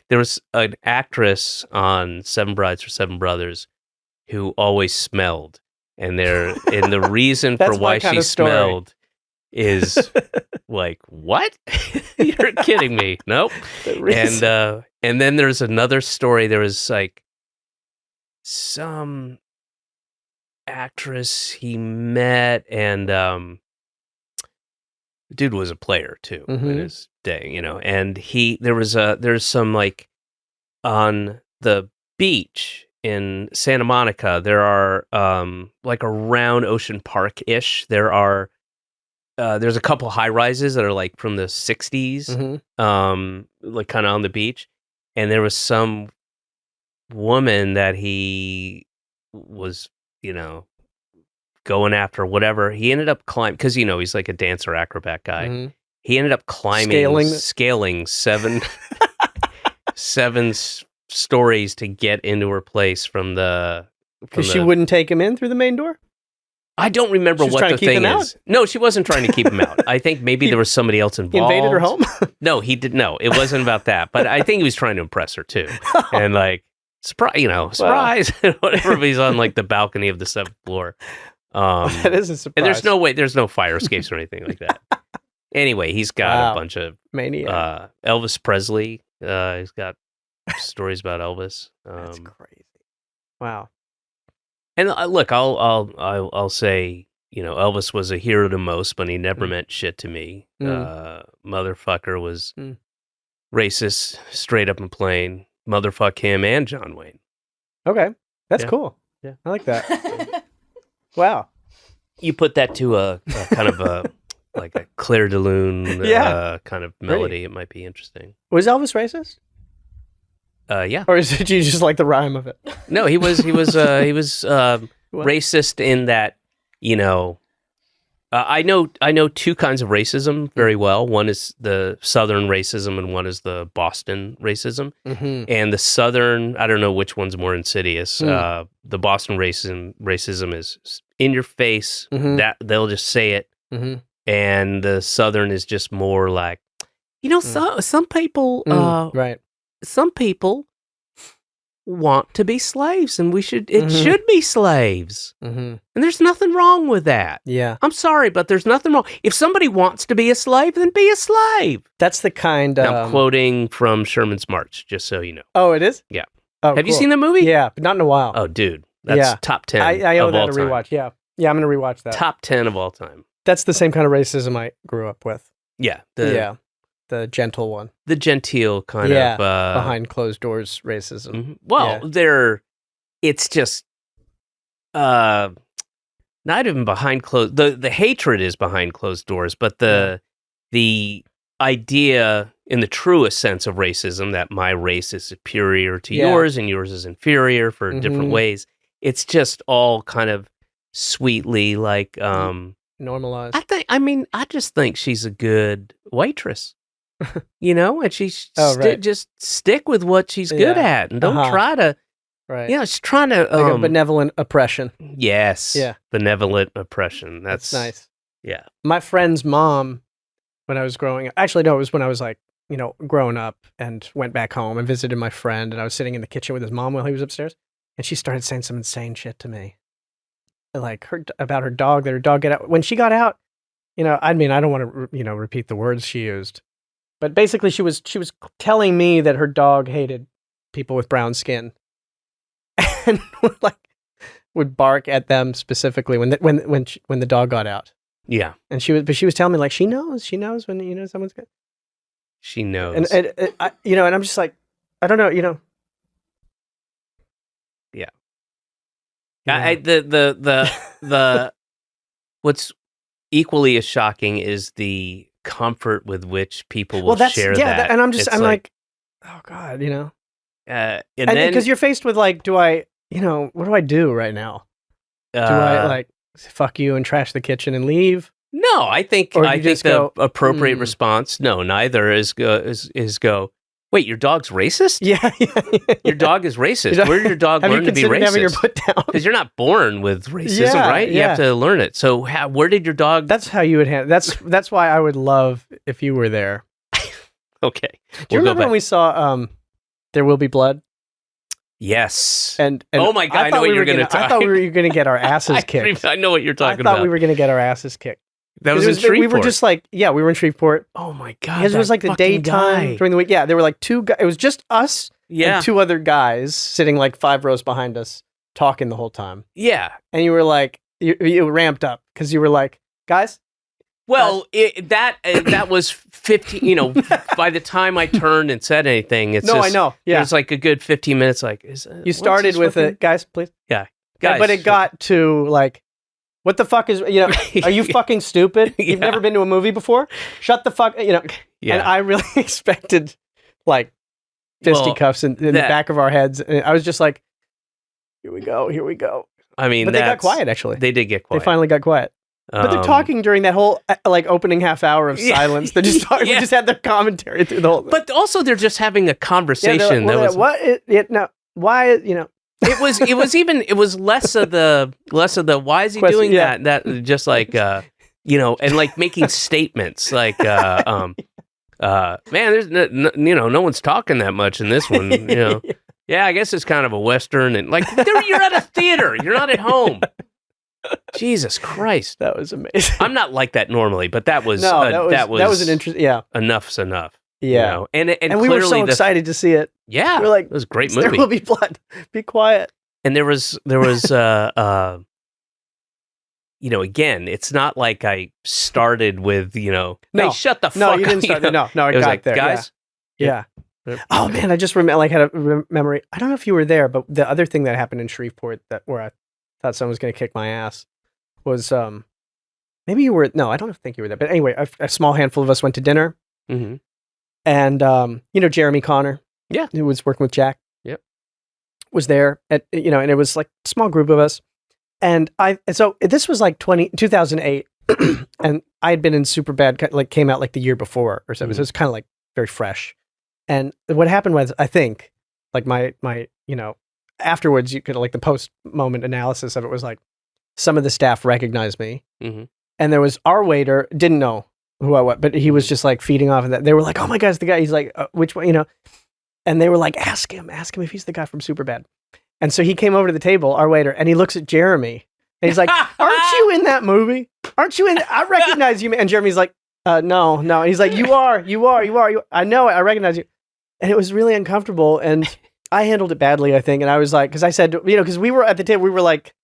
There was an actress on Seven Brides for Seven Brothers who always smelled, and the reason for why she smelled is like, what? You're kidding me? Nope. And then there's another story. There was like some actress he met, and the dude was a player too in his day, and there's some like on the beach in Santa Monica, there are like around Ocean Park-ish, there's a couple high rises that are like from the 60s, like kind of on the beach, and there was some woman that he was, going after, whatever. He ended up climbing, because he's like a dancer acrobat guy. He ended up scaling seven stories to get into her place from the. Because she wouldn't take him in through the main door? I don't remember what the thing is. No, she wasn't trying to keep him out. I think maybe there was somebody else involved. He invaded her home? No, he didn't. No, it wasn't about that. But I think he was trying to impress her too. And like, surprise, whatever. But he's on like the balcony of the 7th floor. That is a surprise. And there's no fire escapes or anything like that. Anyway, he's got a bunch of maniac. Elvis Presley. He's got stories about Elvis. That's crazy. Wow. And look, I'll say, Elvis was a hero to most, but he never meant shit to me. Motherfucker was racist, straight up and plain. Motherfuck him and John Wayne. Okay, that's cool. Yeah, I like that. Wow. You put that to a kind of a like a Claire de Lune kind of melody. It might be interesting. Was Elvis racist? Yeah. Or did you just like the rhyme of it? No, he was racist in that, I know two kinds of racism very well. One is the Southern racism and one is the Boston racism. And the Southern, I don't know which one's more insidious. The Boston racism is in your face. That they'll just say it. And the Southern is just more like, some people, right. Some people want to be slaves, and it should be slaves. And there's nothing wrong with that. Yeah. I'm sorry, but there's nothing wrong. If somebody wants to be a slave, then be a slave. That's the kind of... I'm quoting from Sherman's March, just so you know. Oh, it is? Yeah. Oh, Have you seen the movie? Yeah, but not in a while. Oh, dude. That's top 10 I owe of that all a time. rewatch, yeah. Yeah, I'm going to rewatch that. Top 10 of all time. That's the same kind of racism I grew up with. Yeah. The gentle one. The genteel kind of... behind closed doors racism. Well, it's just... not even behind closed... The hatred is behind closed doors, but the idea, in the truest sense of racism, that my race is superior to yours and yours is inferior for different ways, it's just all kind of sweetly like Normalized. I just think she's a good waitress. And she's right. just stick with what she's good at and don't try to Right. she's trying to like a benevolent oppression. Yes. Yeah. Benevolent oppression. That's nice. Yeah. My friend's mom, when I was growing up, actually, no, it was when I was like, growing up and went back home and visited my friend, and I was sitting in the kitchen with his mom while he was upstairs, and she started saying some insane shit to me. Like about her dog, that her dog got out. When she got out, I don't want to, repeat the words she used, but basically she was telling me that her dog hated people with brown skin. And would bark at them specifically when the dog got out. Yeah, and she was telling me like she knows when someone's good. She knows, and and I'm just like, I don't know, Yeah, the what's equally as shocking is the comfort with which people will share that. And I'm like, oh God, and then because you're faced with like, what do I do right now? Do I like fuck you and trash the kitchen and leave? No, I think the appropriate response, no, neither is go. Wait, your dog's racist? Yeah. Your dog is racist. Where did your dog learn to be racist? Having your foot down? Because you're not born with racism, right? You have to learn it. So where did your dog? That's how you would handle. That's why I would love if you were there. Okay. Do you remember when we saw There Will Be Blood? Yes. And oh my God, I know what you're going to talk. I thought we were going to get our asses kicked. I know what you're talking about. I thought we were going to get our asses kicked. That was in Shreveport. We were just like, we were in Shreveport. Oh my God. Because it was like the daytime during the week. Yeah, there were like two guys. It was just us and two other guys sitting like 5 rows behind us talking the whole time. Yeah. And you were like, you ramped up because you were like, guys? Well, that was 15, by the time I turned and said anything, it's I know. Yeah. It was like a good 15 minutes. Like, you started with it, guys, please. Yeah. Guys. But it got to like, what the fuck is, are you fucking stupid? You've never been to a movie before? Shut the fuck, Yeah. And I really expected like fisticuffs in the back of our heads. And I was just like, here we go. I mean, but they got quiet, actually. They did get quiet. They finally got quiet. But they're talking during that whole like opening half hour of silence. They're just talking. We just had their commentary through the whole thing. But also, they're just having a conversation. Why? It was less of the why is he doing that? That just like and like making statements like man, there's no one's talking that much in this one. Yeah, I guess it's kind of a Western and like you're at a theater. You're not at home. Jesus Christ, that was amazing. I'm not like that normally, but that was that was an interest. Yeah, enough's enough. Yeah, and we were so excited to see it. Yeah, we were like, it was a great movie. There Will Be Blood. Be quiet. And there was again, it's not like I started with no, hey, shut the fuck up. No, you didn't start there. No, it got like, there, guys. Yeah. Oh man, I just had a memory. I don't know if you were there, but the other thing that happened in Shreveport where I thought someone was going to kick my ass was maybe you were. No, I don't think you were there. But anyway, a small handful of us went to dinner, and Jeremy Connor, who was working with Jack, was there at and it was like a small group of us, and so this was like 2008, and I had been in Superbad, like came out like the year before or something, so it's kind of like very fresh. And what happened was, I think, like my afterwards, you could like the post moment analysis of it was like some of the staff recognized me, and there was our waiter didn't know who I was, but he was just like feeding off of that. They were like, "Oh my God, it's the guy." He's like, "Which one?" And they were like, "Ask him if he's the guy from Superbad." And so he came over to the table, our waiter, and he looks at Jeremy, and he's like, "Aren't you in that movie? Aren't you in? I recognize you." And Jeremy's like, "No." And he's like, "You are. I know it. I recognize you." And it was really uncomfortable, and I handled it badly, I think. And I was like, because I said, because we were at the table, we were like,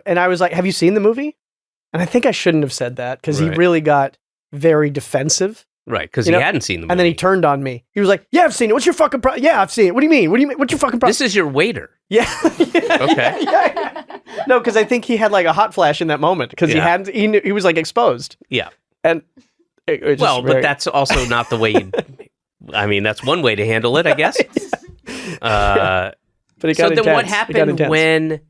and I was like, "Have you seen the movie?" And I think I shouldn't have said that because he really got very defensive. Right, because he hadn't seen the movie. And then he turned on me. He was like, "Yeah, I've seen it. What's your fucking problem? Yeah, I've seen it. What do you mean? What's your fucking problem?" This is your waiter. Yeah. Okay. Yeah. No, because I think he had like a hot flash in that moment because he knew, he was like exposed. Yeah. And but that's also not the way you. I mean, that's one way to handle it, I guess. But it got so intense. Then what happened when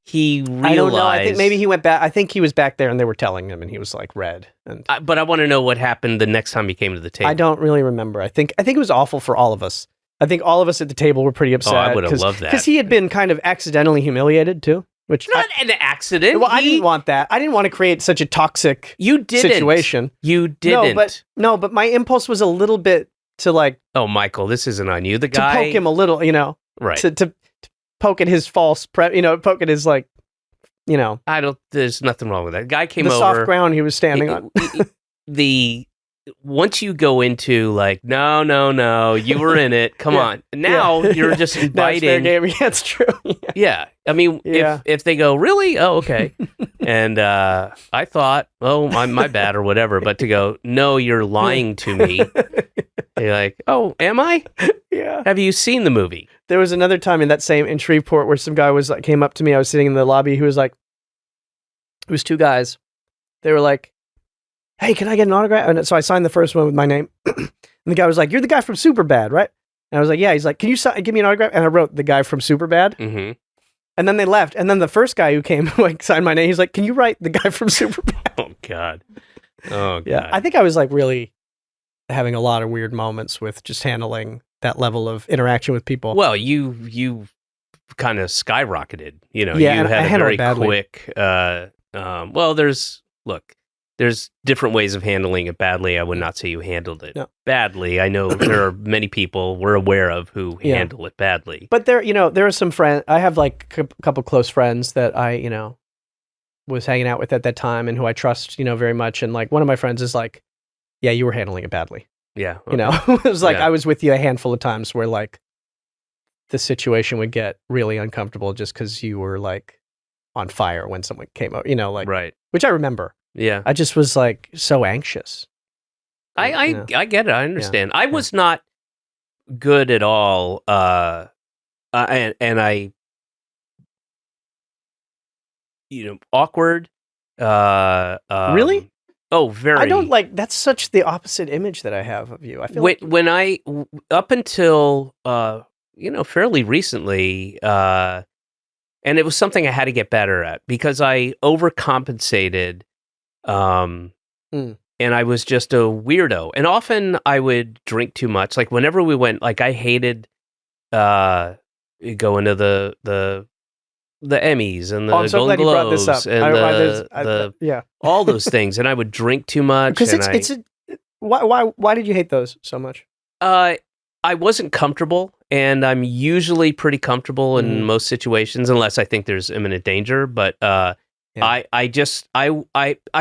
he realized. I don't know. I think maybe he went back. I think he was back there and they were telling him and he was like red. And But I want to know what happened the next time he came to the table. I don't really remember. I think it was awful for all of us. I think all of us at the table were pretty upset. Oh, I would have loved that. Because he had been kind of accidentally humiliated too. Which Not an accident. Well, I didn't want that. I didn't want to create such a toxic situation. You didn't. No, but my impulse was a little bit to like... Oh, Michael, this isn't on you. The guy... To poke him a little, you know. Right. To poke at his false... poke at his like, you know... There's nothing wrong with that. Guy came over... The soft ground he was standing on. Once you go into like, no, you were in it. Come on. Now you're just inviting. Yeah, it's true. Yeah. I mean, if they go, really? Oh, okay. And I thought, oh, my bad or whatever. But to go, no, you're lying to me. You're like, oh, am I? Yeah. Have you seen the movie? There was another time in Shreveport where some guy was like, came up to me. I was sitting in the lobby. He was like, it was two guys. They were like, hey, can I get an autograph? And so I signed the first one with my name. And the guy was like, you're the guy from Superbad, right? And I was like, yeah. He's like, can you give me an autograph? And I wrote the guy from Superbad. Mm-hmm. And then they left. And then the first guy who came like signed my name. He's like, can you write the guy from Superbad? Oh, God. Oh, God. Yeah. I think I was like really having a lot of weird moments with just handling that level of interaction with people. Well, you kind of skyrocketed. You know, yeah, you had a very quick... well, there's different ways of handling it badly. I would not say you handled it badly. I know there are many people we're aware of who handle it badly. But there are some friends. I have like a couple close friends that I, was hanging out with at that time and who I trust, very much. And like one of my friends is like, yeah, you were handling it badly. Yeah. Okay. It was like I was with you a handful of times where like the situation would get really uncomfortable just because you were like on fire when someone came out, right. Which I remember. Yeah. I just was like so anxious. I get it. I understand. I was not good at all. And I, awkward. Really? Oh, very. I don't like, that's such the opposite image that I have of you. I feel up until, fairly recently, and it was something I had to get better at because I overcompensated. And I was just a weirdo. And often I would drink too much. Like whenever we went, like I hated going to the Emmys and the Golden Globes and all those things. And I would drink too much. Because why did you hate those so much? I wasn't comfortable, and I'm usually pretty comfortable in most situations, unless I think there's imminent danger. But I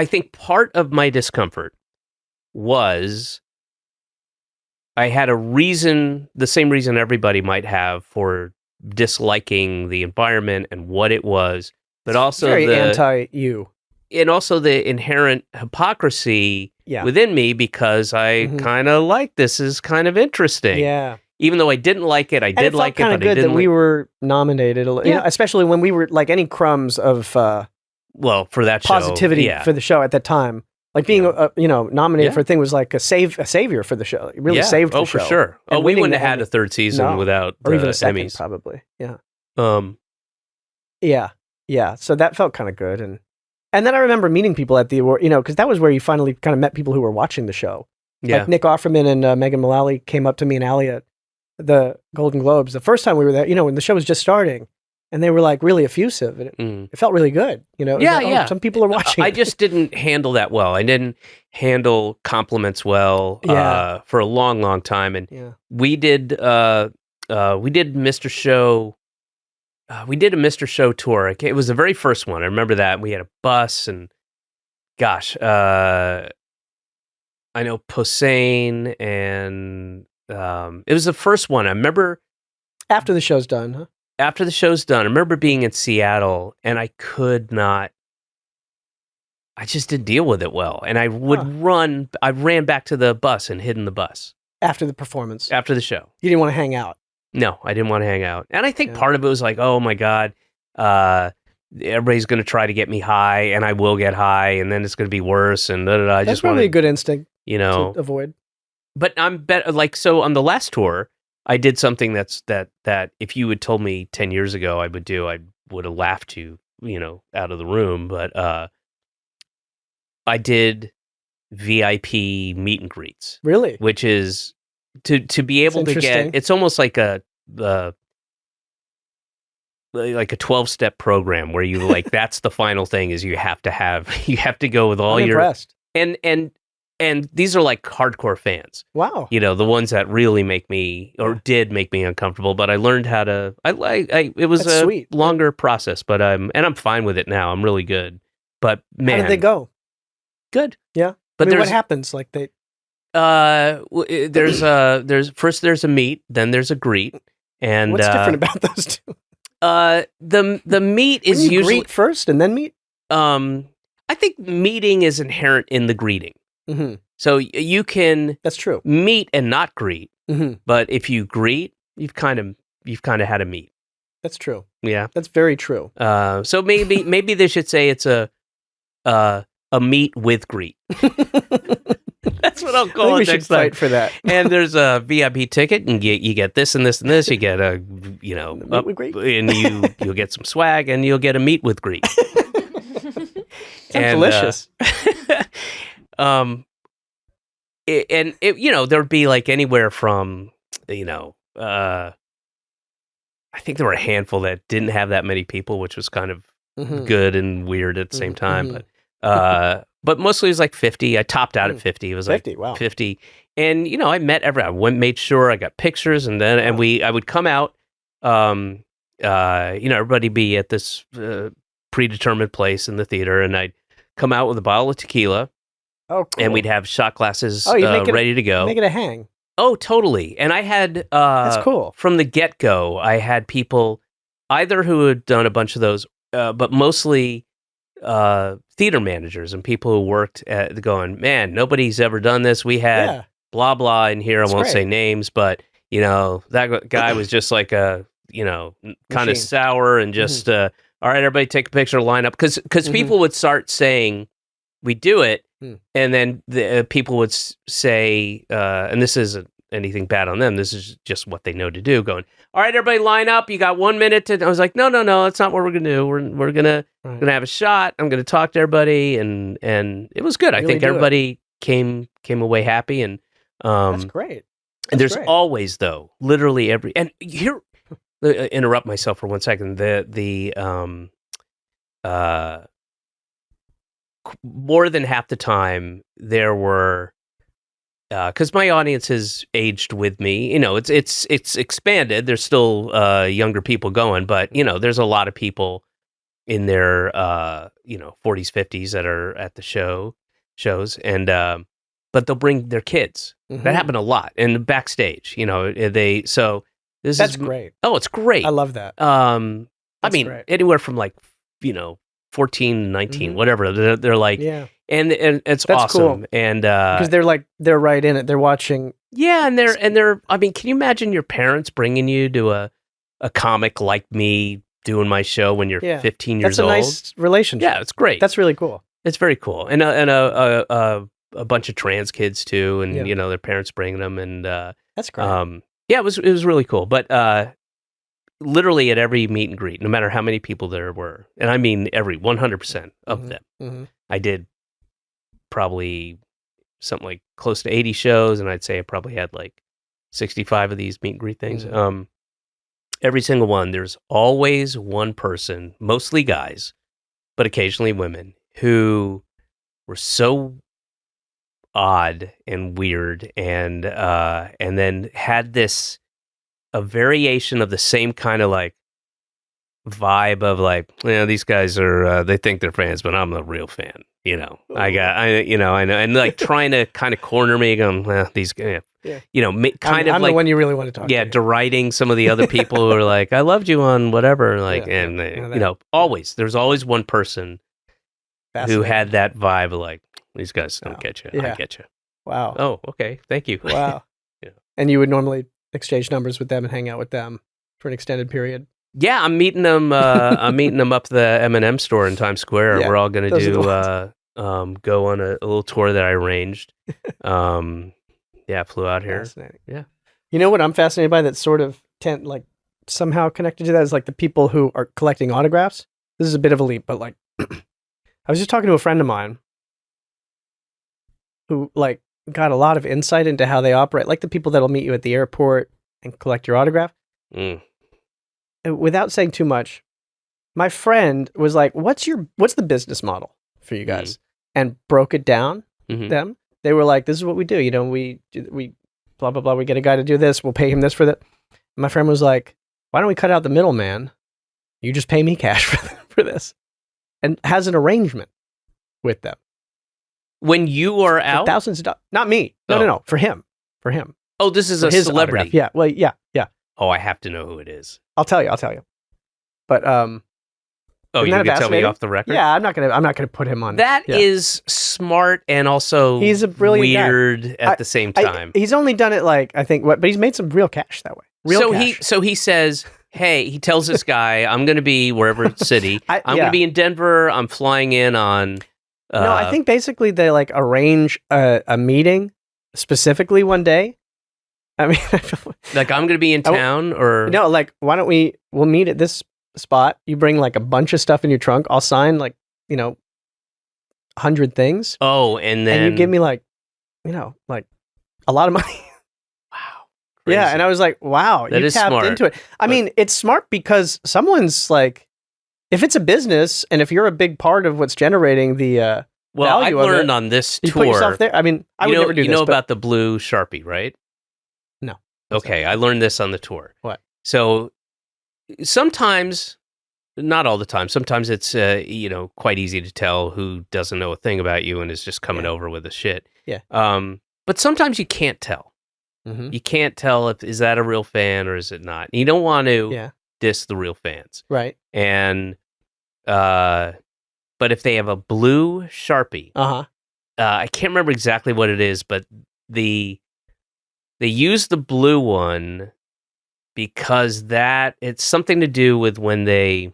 think part of my discomfort was I had a reason, the same reason everybody might have for disliking the environment and what it was, but also very anti-you. And also the inherent hypocrisy within me because I kind of like this is kind of interesting. Yeah. Even though I didn't like it, I did like it. Kind of good that we were nominated, especially when we were like any crumbs of for that positivity for the show at that time. Like being nominated for a thing was like a savior for the show. It really saved the show. Oh, for sure. And we wouldn't have had a third season without or even a second, Emmys. probably. Yeah. Yeah. So that felt kind of good, and then I remember meeting people at the award, because that was where you finally kind of met people who were watching the show. Yeah. Like Nick Offerman and Megan Mullally came up to me and Allie at the Golden Globes the first time we were there. When the show was just starting. And they were like really effusive, and it felt really good. Some people are watching. I just didn't handle that well. I didn't handle compliments well for a long, long time. And we did Mr. Show. We did a Mr. Show tour. It was the very first one. I remember that we had a bus, and gosh, I know Posehn, and it was the first one. I remember after the show's done, huh? After the show's done, I remember being in Seattle and I just didn't deal with it well. And I would I ran back to the bus and hid in the bus. After the performance? After the show. You didn't want to hang out? No, I didn't want to hang out. And I think part of it was like, oh my God, everybery's going to try to get me high and I will get high and then it's going to be worse. And I That's just probably a good instinct to avoid. But I'm better. Like, so on the last tour, I did something that if you had told me 10 years ago I would have laughed you out of the room, but I did VIP meet and greets, Really? which is to be able to interesting. get. It's almost like a 12-step program where you like that's the final thing is you have to go with all I'm your impressed. and these are like hardcore fans. Wow. The ones that really make me did make me uncomfortable, but I learned how to it was That's a sweet. longer process, but I'm fine with it now. I'm really good. But man, How did they go? good. Yeah. But I mean, what there's happens? Like they. there's a meet, then there's a greet, and What's different about those two? the meet is Wouldn't you usually greet first and then meet. I think meeting is inherent in the greeting. Mm-hmm. So you can That's true. meet and not greet, Mm-hmm. but if you greet, you've kind of had a meet. That's true. Yeah. That's very true. So maybe they should say it's a meet with greet. That's what I'll I think call we it should next time. fight for that. And there's a VIP ticket, and you get this and this and this. You get a Meet with greet. and you'll get some swag, and you'll get a meet with greet. Sounds delicious. There'd be like anywhere from I think there were a handful that didn't have that many people, which was kind of Mhm. good and weird at the same time. Mhm. But mostly it was like 50. I topped out at 50. It was 50, like wow. 50. And I met everyone. Made sure I got pictures, and then I would come out. Everybody be at this predetermined place in the theater, and I'd come out with a bottle of tequila, Oh, cool. and we'd have shot glasses you make it- ready to go. Make it a hang. Oh, totally. And I had That's cool. from the get-go, I had people either who had done a bunch of those, but mostly theater managers and people who worked at going, man, nobody's ever done this. We had Yeah. blah, blah in here. That's I won't say great. names, but, that guy was just like kind of Machine. sour and just, all right, everybody take a picture, line up. Because Mhm. people would start saying, we do it. Hmm. And then the people would say, and this isn't anything bad on them. This is just what they know to do. Going, all right, everybody, line up. You got 1 minute to. I was like, no, that's not what we're gonna do. We're gonna have a shot. I'm gonna talk to everybody, and it was good. I Really think do it. everybody came away happy, and That's great. and there's great. always though, literally every and here. Interrupt myself for 1 second. More than half the time there were because my audience has aged with me. It's expanded. There's still younger people going, but there's a lot of people in their 40s, 50s that are at the shows, and but they'll bring their kids. Mhm. That happened a lot, and backstage, That's great. Oh, it's great. I love that. I That's mean, great. anywhere from like 14, 19, Mhm. whatever. They're like, Yeah. and it's That's awesome. cool. And Because they're right in it. They're watching. yeah, and they're. I mean, can you imagine your parents bringing you to a comic like me doing my show when you're Yeah. 15 That's years a old? nice relationship. Yeah, it's great. That's really cool. It's very cool, and a bunch of trans kids too, and Yeah. their parents bringing them, and That's great. yeah, it was really cool. But literally at every meet and greet, no matter how many people there were, and I mean every 100% of Mhm. them, Mhm. I did probably something like close to 80 shows, and I'd say I probably had like 65 of these meet and greet things. Mhm. Every single one, there's always one person, mostly guys, but occasionally women, who were so odd and weird, and then had a variation of the same kind of like vibe of like, these guys are they think they're fans, but I'm a real fan. I know, and like trying to kind of corner me, going, well, these guys, Yeah. kind I'm the one you really want to talk yeah, to. deriding some of the other people who are like, I loved you on whatever, like, Yeah, and that- always there's always one person who Fascinating. had that vibe of like, these guys don't Wow. get you, Yeah. I get you. Wow. Oh, okay, thank you. Wow. Yeah. And you would normally exchange numbers with them and hang out with them for an extended period. Yeah, I'm meeting them. I'm meeting them up the M&M store in Times Square. Yeah, We're all going those are to the go on a little tour that I arranged. Yeah, flew out here. Fascinating. Yeah. You know what I'm fascinated by that's sort of somehow connected to that is like the people who are collecting autographs. this is a bit of a leap, but like, I was just talking to a friend of mine who like got a lot of insight into how they operate, like the people that'll meet you at the airport and collect your autograph. And without saying too much, my friend was like, what's the business model for you guys? And broke it down. Them. They were like, this is what we do. You know, we blah, blah, blah. We get a guy to do this. We'll pay him this for that. My friend was like, why don't we cut out the middleman? You just pay me cash for this. And has an arrangement with them. When you are out? Thousands of dollars. Not me. No. For him. Oh, this is a celebrity. Autograph. Yeah. Well, yeah. Oh, I have to know who it is. I'll tell you. But oh, you can tell me off the record? Yeah, I'm not gonna put him on. That is smart and also he's a brilliant weird guy. at the same time. He's only done it like I think but he's made some real cash that way. So he says, hey, he tells this guy, I'm going to be wherever city. I'm going to be in Denver. I'm flying in on. No, I think basically they like arrange a meeting specifically one day. I mean, like I'm going to be in town or no, like why don't we'll meet at this spot. You bring like a bunch of stuff in your trunk. I'll sign like 100 things. Oh, and then you give me like like a lot of money. Wow. Crazy. Yeah, and I was like, wow, that you tapped smart. into it. I mean, it's smart because someone's like, if it's a business and if you're a big part of what's generating the value I learned of it, on this you tour. put yourself there. I mean, I would never do this. You know about the blue Sharpie, right? No. Okay, I learned this on the tour. What? So sometimes, not all the time, sometimes it's quite easy to tell who doesn't know a thing about you and is just coming over with the shit. Yeah. But sometimes you can't tell. Mm-hmm. You can't tell is that a real fan or is it not. You don't want to diss the real fans, right? And but if they have a blue Sharpie, I can't remember exactly what it is, but they use the blue one because it's something to do with when they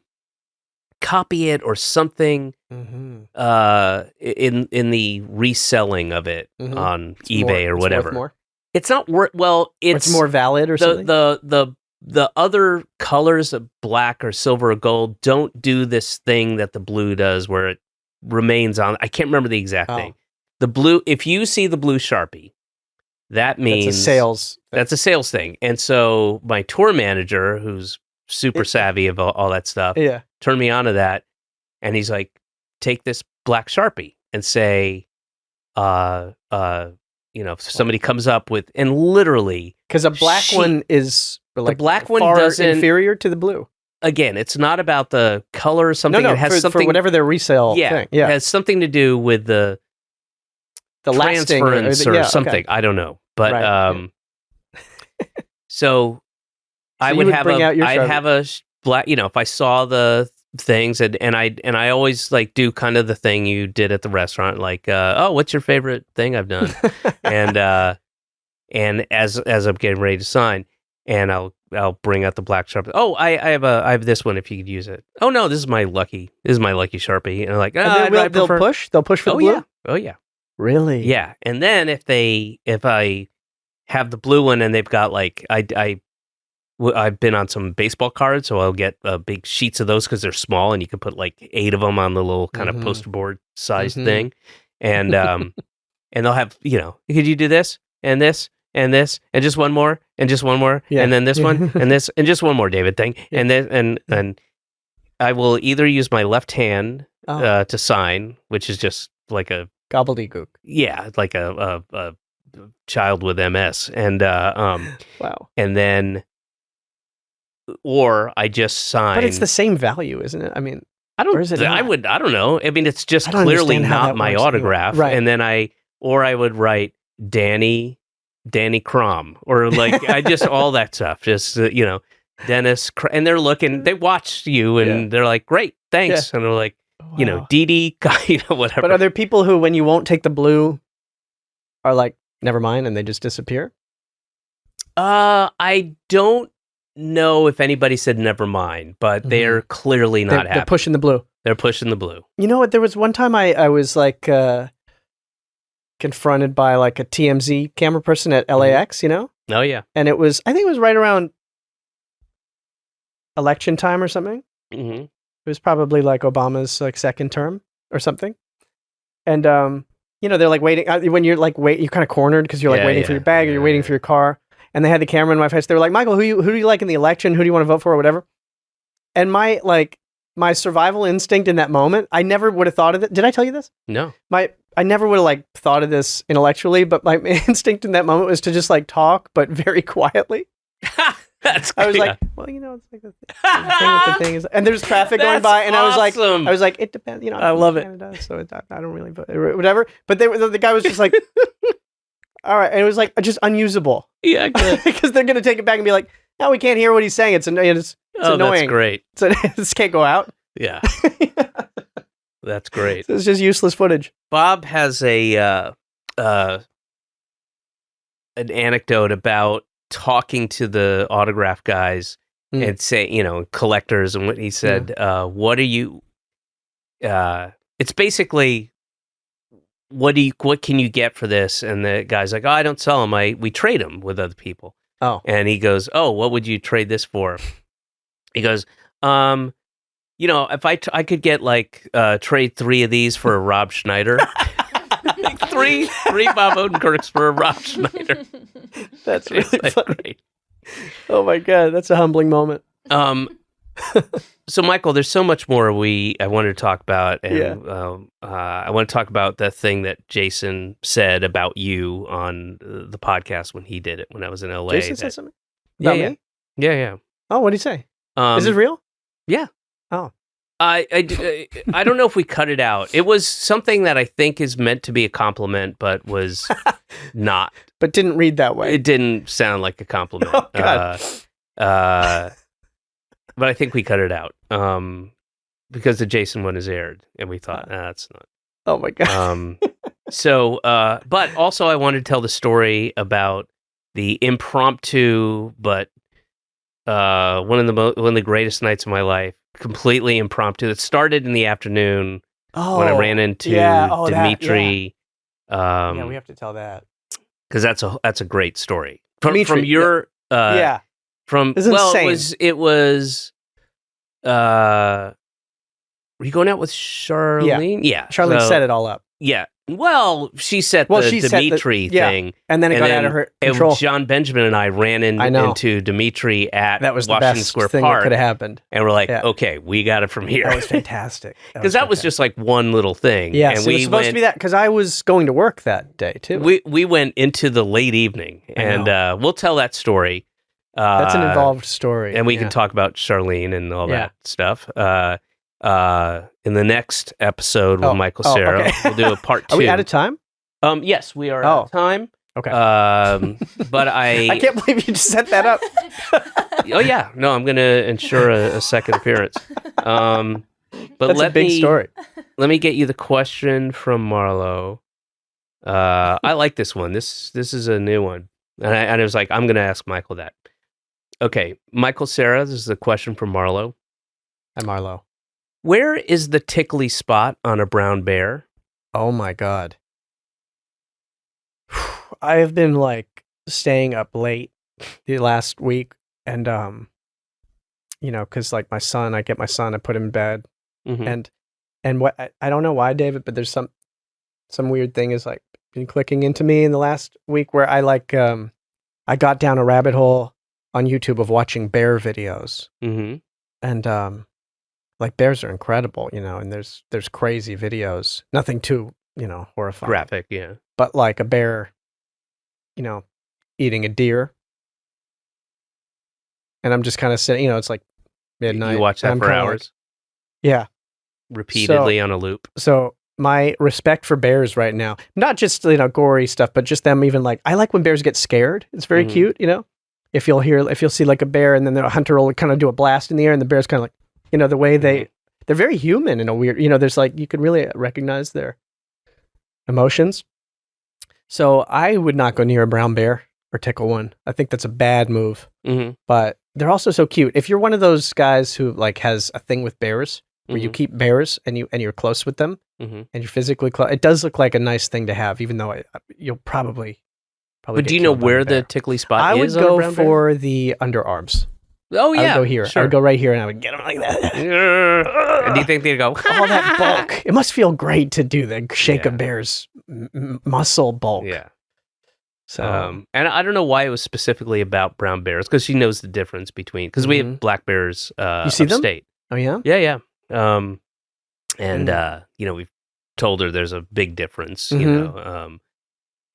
copy it or something in the reselling of it on eBay or whatever. It's not worth it's more valid or something. The other colors of black or silver or gold don't do this thing that the blue does where it remains on. I can't remember the exact thing. The blue, if you see the blue Sharpie, that means that's a sales thing. And so my tour manager, who's super savvy of all that stuff, turned me on to that. And he's like, take this black Sharpie and say, if somebody comes up with, and literally, because a black one is like the black one far doesn't inferior to the blue. Again, it's not about the color or something. No, it has something for whatever their resale thing. Yeah, it has something to do with the transference or something. Okay. I don't know, but so I would have a black. If I saw the things and I always like do kind of the thing you did at the restaurant, like what's your favorite thing I've done, and as I'm getting ready to sign, and I'll bring out the black Sharpie. Oh, I have this one if you could use it. Oh no, this is my lucky Sharpie. And I'm like, they'll push for the blue. Yeah. Oh yeah. Really? Yeah. And then if I have the blue one and they've got like I've been on some baseball cards, so I'll get big sheets of those because they're small and you can put like 8 of them on the little kind of poster board sized thing, and and they'll have could you do this and this and this and just one more and just one more and then this one and this and just one more David thing and then and I will either use my left hand to sign, which is just like a gobbledygook. Yeah, like a child with MS, and wow, and then. Or I just sign. But it's the same value, isn't it? I mean, I don't know. I mean, it's just clearly not my autograph. Anyway. Right. And then I would write Danny Crom, or like I just all that stuff. Just Dennis, and they're looking. They watch you, and they're like, "Great, thanks." And they're like, Dee Dee, whatever. But are there people who, when you won't take the blue, are like, never mind, and they just disappear? I don't know if anybody said never mind, but they're clearly not happy. They're pushing the blue. They're pushing the blue. You know what? There was one time I was like confronted by like a TMZ camera person at LAX, Oh yeah. And I think it was right around election time or something. Mm-hmm. It was probably like Obama's like second term or something. And they're like waiting when you're like you're kind of cornered because you're like waiting for your bag or you're waiting for your car. And they had the camera in my face. They were like, Michael, who do you like in the election? Who do you want to vote for or whatever? And my survival instinct in that moment, I never would have thought of it. Did I tell you this? No. I never would have like thought of this intellectually, but my instinct in that moment was to just like talk, but very quietly. I was like, well, it's like the thing with the thing is, and there's traffic going by, and awesome. I was like, it depends. I love Canada, it. So I don't really vote, whatever. But the guy was just like, all right, and it was like just unusable. Yeah, because they're gonna take it back and be like, no, we can't hear what he's saying. It's annoying. It's That's great. So this can't go out. Yeah, that's great. So it's just useless footage. Bob has an anecdote about talking to the autograph guys and say, collectors, and what he said, what are you, it's basically, what can you get for this? And the guy's like, oh, I don't sell them. We trade them with other people. Oh. And he goes, oh, what would you trade this for? He goes, if I could get trade 3 of these for a Rob Schneider. three Bob Odenkirks for a Rob Schneider. That's really funny. Great. Oh my God, that's a humbling moment. So Michael, there's so much more I wanted to talk about, and I want to talk about the thing that Jason said about you on the podcast when he did it when I was in LA. Jason said something about me? Yeah. Oh, what did he say? Is it real? Yeah. Oh. I don't know if we cut it out. It was something that I think is meant to be a compliment, but was not. But didn't read that way. It didn't sound like a compliment. Oh, God. But I think we cut it out because the Jason one is aired, and we thought, that's not. Oh my God. But also I wanted to tell the story about the impromptu, but one of the greatest nights of my life. Completely impromptu. It started in the afternoon when I ran into Dimitri. We have to tell that because that's a great story from your from it's insane. It was were you going out with Charlene? Yeah. Charlene set it all up. Yeah. Well, she set the Dimitri thing. And then it got out of her control. John Benjamin and I ran into Dimitri at that was Washington the best Square thing Park. That could have happened. And we're like, okay, we got it from here. That was fantastic. Because that was just like one little thing. Yeah, and so it was supposed to be that because I was going to work that day too. We went into the late evening, and we'll tell that story. That's an involved story. And we can talk about Charlene and all that stuff. In the next episode with Michael Cera, okay. we'll do a part 2. Are we out of time? Yes, we are out of time. Okay. But I can't believe you just set that up. Oh yeah, no, I'm going to ensure a second appearance. But that's a big story. Let me get you the question from Marlo. I like this one. This is a new one, and I was like, I'm going to ask Michael that. Okay, Michael Cera, this is a question from Marlo. Hi, Marlo. Where is the tickly spot on a brown bear? Oh my God. I have been staying up late the last week, and because I get my son, I put him in bed, and what I don't know why, David, but there's some weird thing is been clicking into me in the last week where I I got down a rabbit hole on YouTube of watching bear videos, and bears are incredible, and there's crazy videos, nothing too horrifying, graphic, yeah, but a bear, eating a deer. And I'm just kind of sitting, it's midnight. You watch that for hours? Yeah. Repeatedly on a loop. So my respect for bears right now, not just, gory stuff, but just them even I like when bears get scared. It's very cute, If you'll see a bear and then the hunter will kind of do a blast in the air and the bear's kind of the way they're very human in a weird, there's you can really recognize their emotions. So I would not go near a brown bear or tickle one. I think that's a bad move. But they're also so cute. If you're one of those guys who has a thing with bears, where you keep bears and you're close with them, and you're physically close, it does look like a nice thing to have. Even though you'll probably. But do you know where the tickly spot is? I would go for the underarms. Oh I would yeah, go here. Sure. I would go right here, and I would get them like that. And do you think they'd go All that bulk. It must feel great to do the shake a Yeah. bear's muscle bulk. Yeah. So And I don't know why it was specifically about brown bears, because she knows the difference between, because we have black bears You see them? upstate. oh yeah, Yeah. And we've told her there's a big difference. You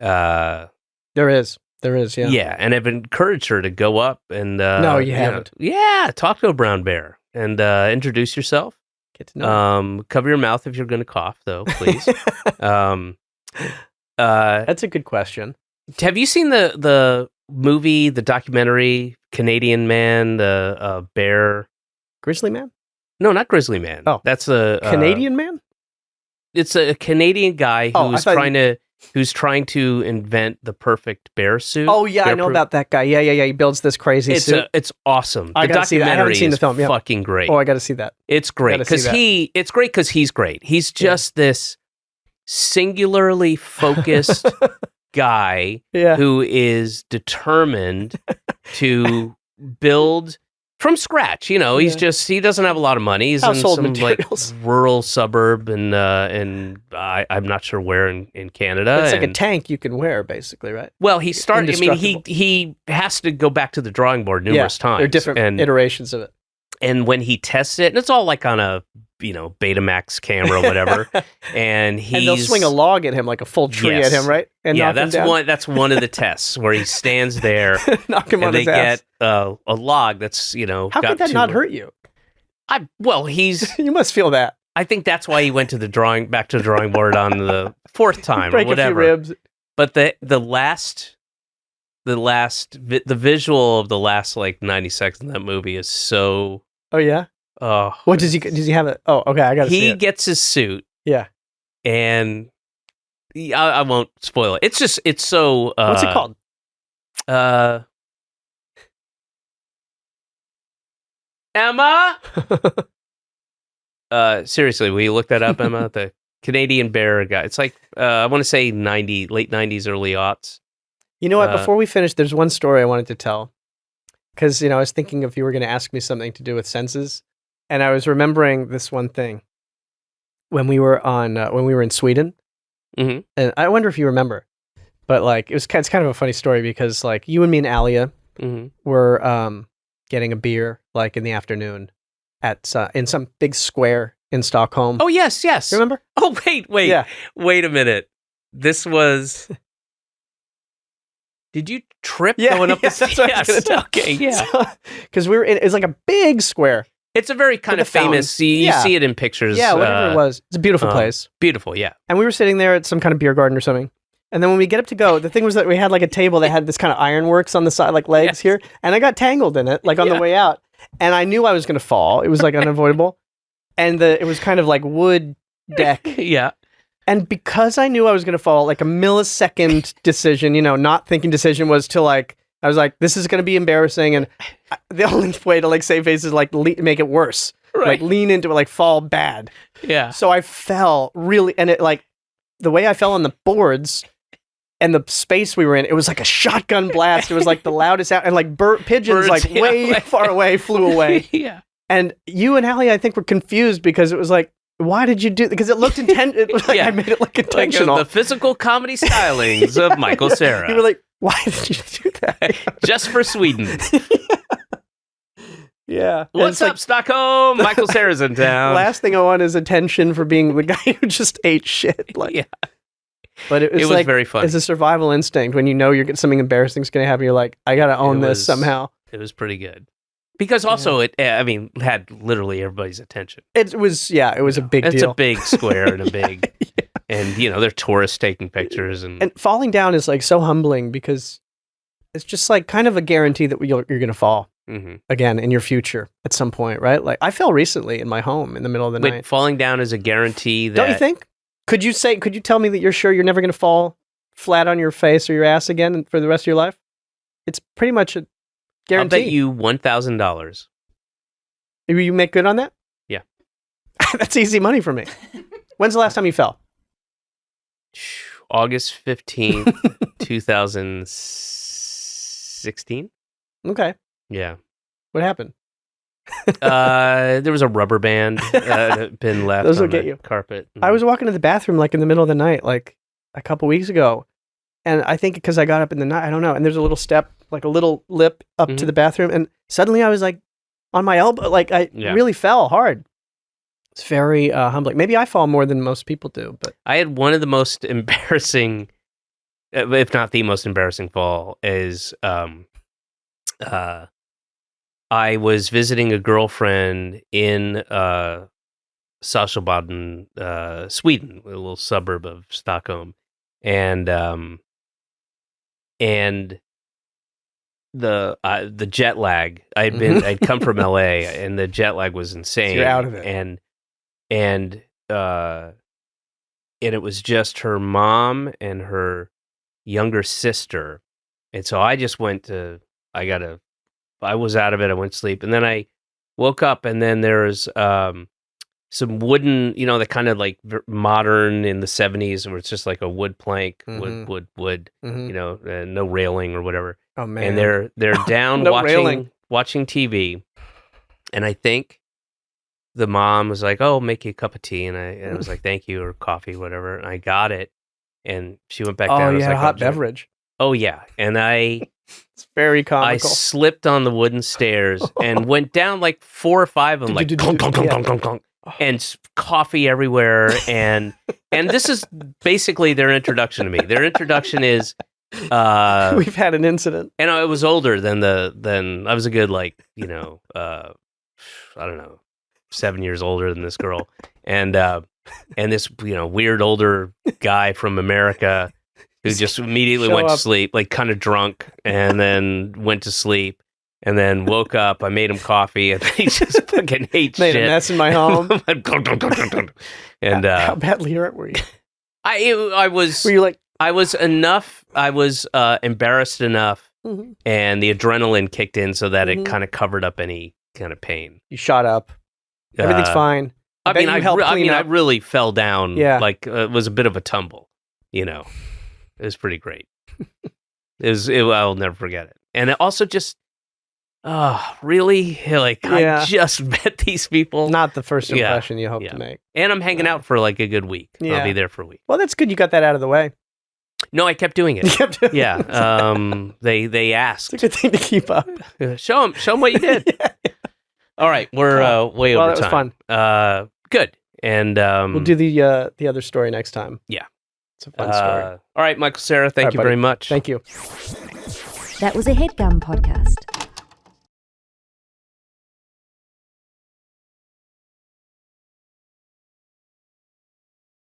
know. there is. Yeah. Yeah, and I've encouraged her to go up and No, you haven't. Talk to a brown bear and introduce yourself. Get to know. Cover your mouth if you're going to cough, though, please. That's a good question. Have you seen the movie, the documentary, Canadian Man, the bear? Grizzly Man? No, not Grizzly Man. Oh. That's a Canadian Man? It's a Canadian guy Oh, I who's thought who's trying to invent the perfect bear suit. Oh yeah, I know Bear-proof. about that guy. Yeah. He builds this crazy suit. It's awesome. I The gotta see that. I haven't documentary seen the is film, yeah. fucking great. Oh, I got to see that. It's great Gotta see because he's great. He's just this singularly focused guy Yeah. who is determined to build from scratch. You know, he doesn't have a lot of money. He's Household in some materials. like rural suburb and I'm not sure where in Canada. It's like a And- tank you can wear, basically, right? well, he started. I mean, Indestructible. he has to go back to the drawing board numerous times. There are different and iterations of it. and when he tests it, and it's all like on a Betamax camera or whatever, and he's And they'll swing a log at him like a full tree Yes. at him, right? And knock him down. That's one of the tests where he stands there knock him on and they his ass. get a log that's How got could that two- not hurt you? He's You must feel that. I think that's why he went to the drawing board on the fourth time Break or whatever. a few ribs. But the visual of the last like 90 seconds in that movie is so Oh yeah. What does he have it? Oh, okay. I got to see he it. gets his suit Yeah. and I won't spoil it. It's so What's it called? Emma. Seriously, will you look that up, Emma? The Canadian bear guy. It's like I want to say late 90s, early aughts. You know what? Before we finish, there's one story I wanted to tell. Because, I was thinking if you were going to ask me something to do with senses. And I was remembering this one thing. When we were in Sweden. Mhm. And I wonder if you remember. But, like, it's kind of a funny story because, like, you and me and Alia Mm-hmm. were getting a beer, like, in the afternoon in some big square in Stockholm. Oh yes. Remember? Oh wait, Yeah. wait a minute. This was. Did you trip Yeah, going up the that's what I was gonna tell. Okay, yeah. Because it's like a big square. It's a very kind With of a fountain. famous. You Yeah. see it in pictures. Yeah, whatever it was. It's a beautiful place. Beautiful, yeah. And we were sitting there at some kind of beer garden or something. And then when we get up to go, the thing was that we had like a table that had this kind of ironworks on the side, like legs Yes. here. And I got tangled in it, like on the way out. And I knew I was going to fall. It was like unavoidable. And it was kind of like wood deck. Yeah. And because I knew I was going to fall, like a millisecond decision, not thinking decision was to like, I was like, this is going to be embarrassing. And the only way to like save face is like make it worse. Right. Like lean into it, like fall bad. Yeah. So I fell really, and it like, the way I fell on the boards and the space we were in, it was like a shotgun blast. It was like the loudest sound, and like pigeons Birds, like yeah, way like- far away flew away. Yeah. And you and Allie, I think, were confused because it was like, why did you do? Because it looked it was like Yeah. I made it look Like intentional. the physical comedy stylings of Michael Cera. You were like, why did you do that? Just for Sweden. Yeah. And What's it's up, Stockholm? Michael Cera's in town. Last thing I want is attention for being the guy who just ate shit. Like, Yeah. But it was, It was like, very funny. It's a survival instinct when you know something embarrassing is going to happen. You're like, I got to own It this was- somehow. It was pretty good. Because also it had literally everybody's attention. It was a big It's deal. a big square and a big, and they're tourists taking pictures and falling down is like so humbling because it's just like kind of a guarantee that you're going to fall Mhm. again in your future at some point, right? Like I fell recently in my home in the middle of the Wait, night. falling down is a guarantee that Don't you think? Could you tell me that you're sure you're never going to fall flat on your face or your ass again for the rest of your life? It's pretty much a I'll guarantee. bet you $1,000. You make good on that? Yeah. That's easy money for me. When's the last time you fell? August 15th, 2016. Okay. Yeah. What happened? There was a rubber band been left Those will on get the you. carpet. I was walking to the bathroom like in the middle of the night, like a couple weeks ago. And I think because I got up in the night, I don't know. And there's a little step, like a little lip up to the bathroom. And suddenly I was like on my elbow, like I really fell hard. It's very humbling. Maybe I fall more than most people do, but I had one of the most embarrassing, if not the most embarrassing fall is I was visiting a girlfriend in Saltsjöbaden, Sweden, a little suburb of Stockholm. And the jet lag. I'd come from LA, and the jet lag was insane. So you're out of it. And it was just her mom and her younger sister, and so I just went to. I was out of it. I went to sleep, and then I woke up, and then there's some wooden, the kind of like modern in the 70s, where it's just like a wood plank, wood, no railing or whatever. Oh man! And they're down No watching TV, and I think the mom was like, "Oh, make you a cup of tea," and I was like, "Thank you," or coffee, whatever. And I got it, and she went back down. Oh I was yeah, like, hot beverage. Oh yeah, and It's very comical. I slipped on the wooden stairs and went down like 4 or 5 of them, like clunk, clunk, clunk, clunk, clunk, clunk, and coffee everywhere. And this is basically their introduction to me. Their introduction is we've had an incident, and I was older than I was a good I don't know, 7 years older than this girl, and this weird older guy from America. Who just immediately went to sleep, like kind of drunk, and then went to sleep, and then woke up. I made him coffee, and he just fucking ate made shit. a mess in my home. And how badly hurt were you? I was. Were you like? I was enough. I was embarrassed enough, and the adrenaline kicked in so that it kind of covered up any kind of pain. You shot up. Everything's fine. I really fell down. Yeah. Like it was a bit of a tumble. It was pretty great. I'll never forget it. And it also just, really? Like, I just met these people. Not the first impression you hope to make. And I'm hanging out for like a good week. Yeah. I'll be there for a week. Well, that's good. You got that out of the way. No, I kept doing it. You kept doing it. They asked. It's a good thing to keep up. Show them what you did. All right. We're way over time. That was fun. Good. And we'll do the other story next time. Yeah. It's a fun story. All right, Michael, Cera, thank you very much. Thank you. That was a Headgum podcast.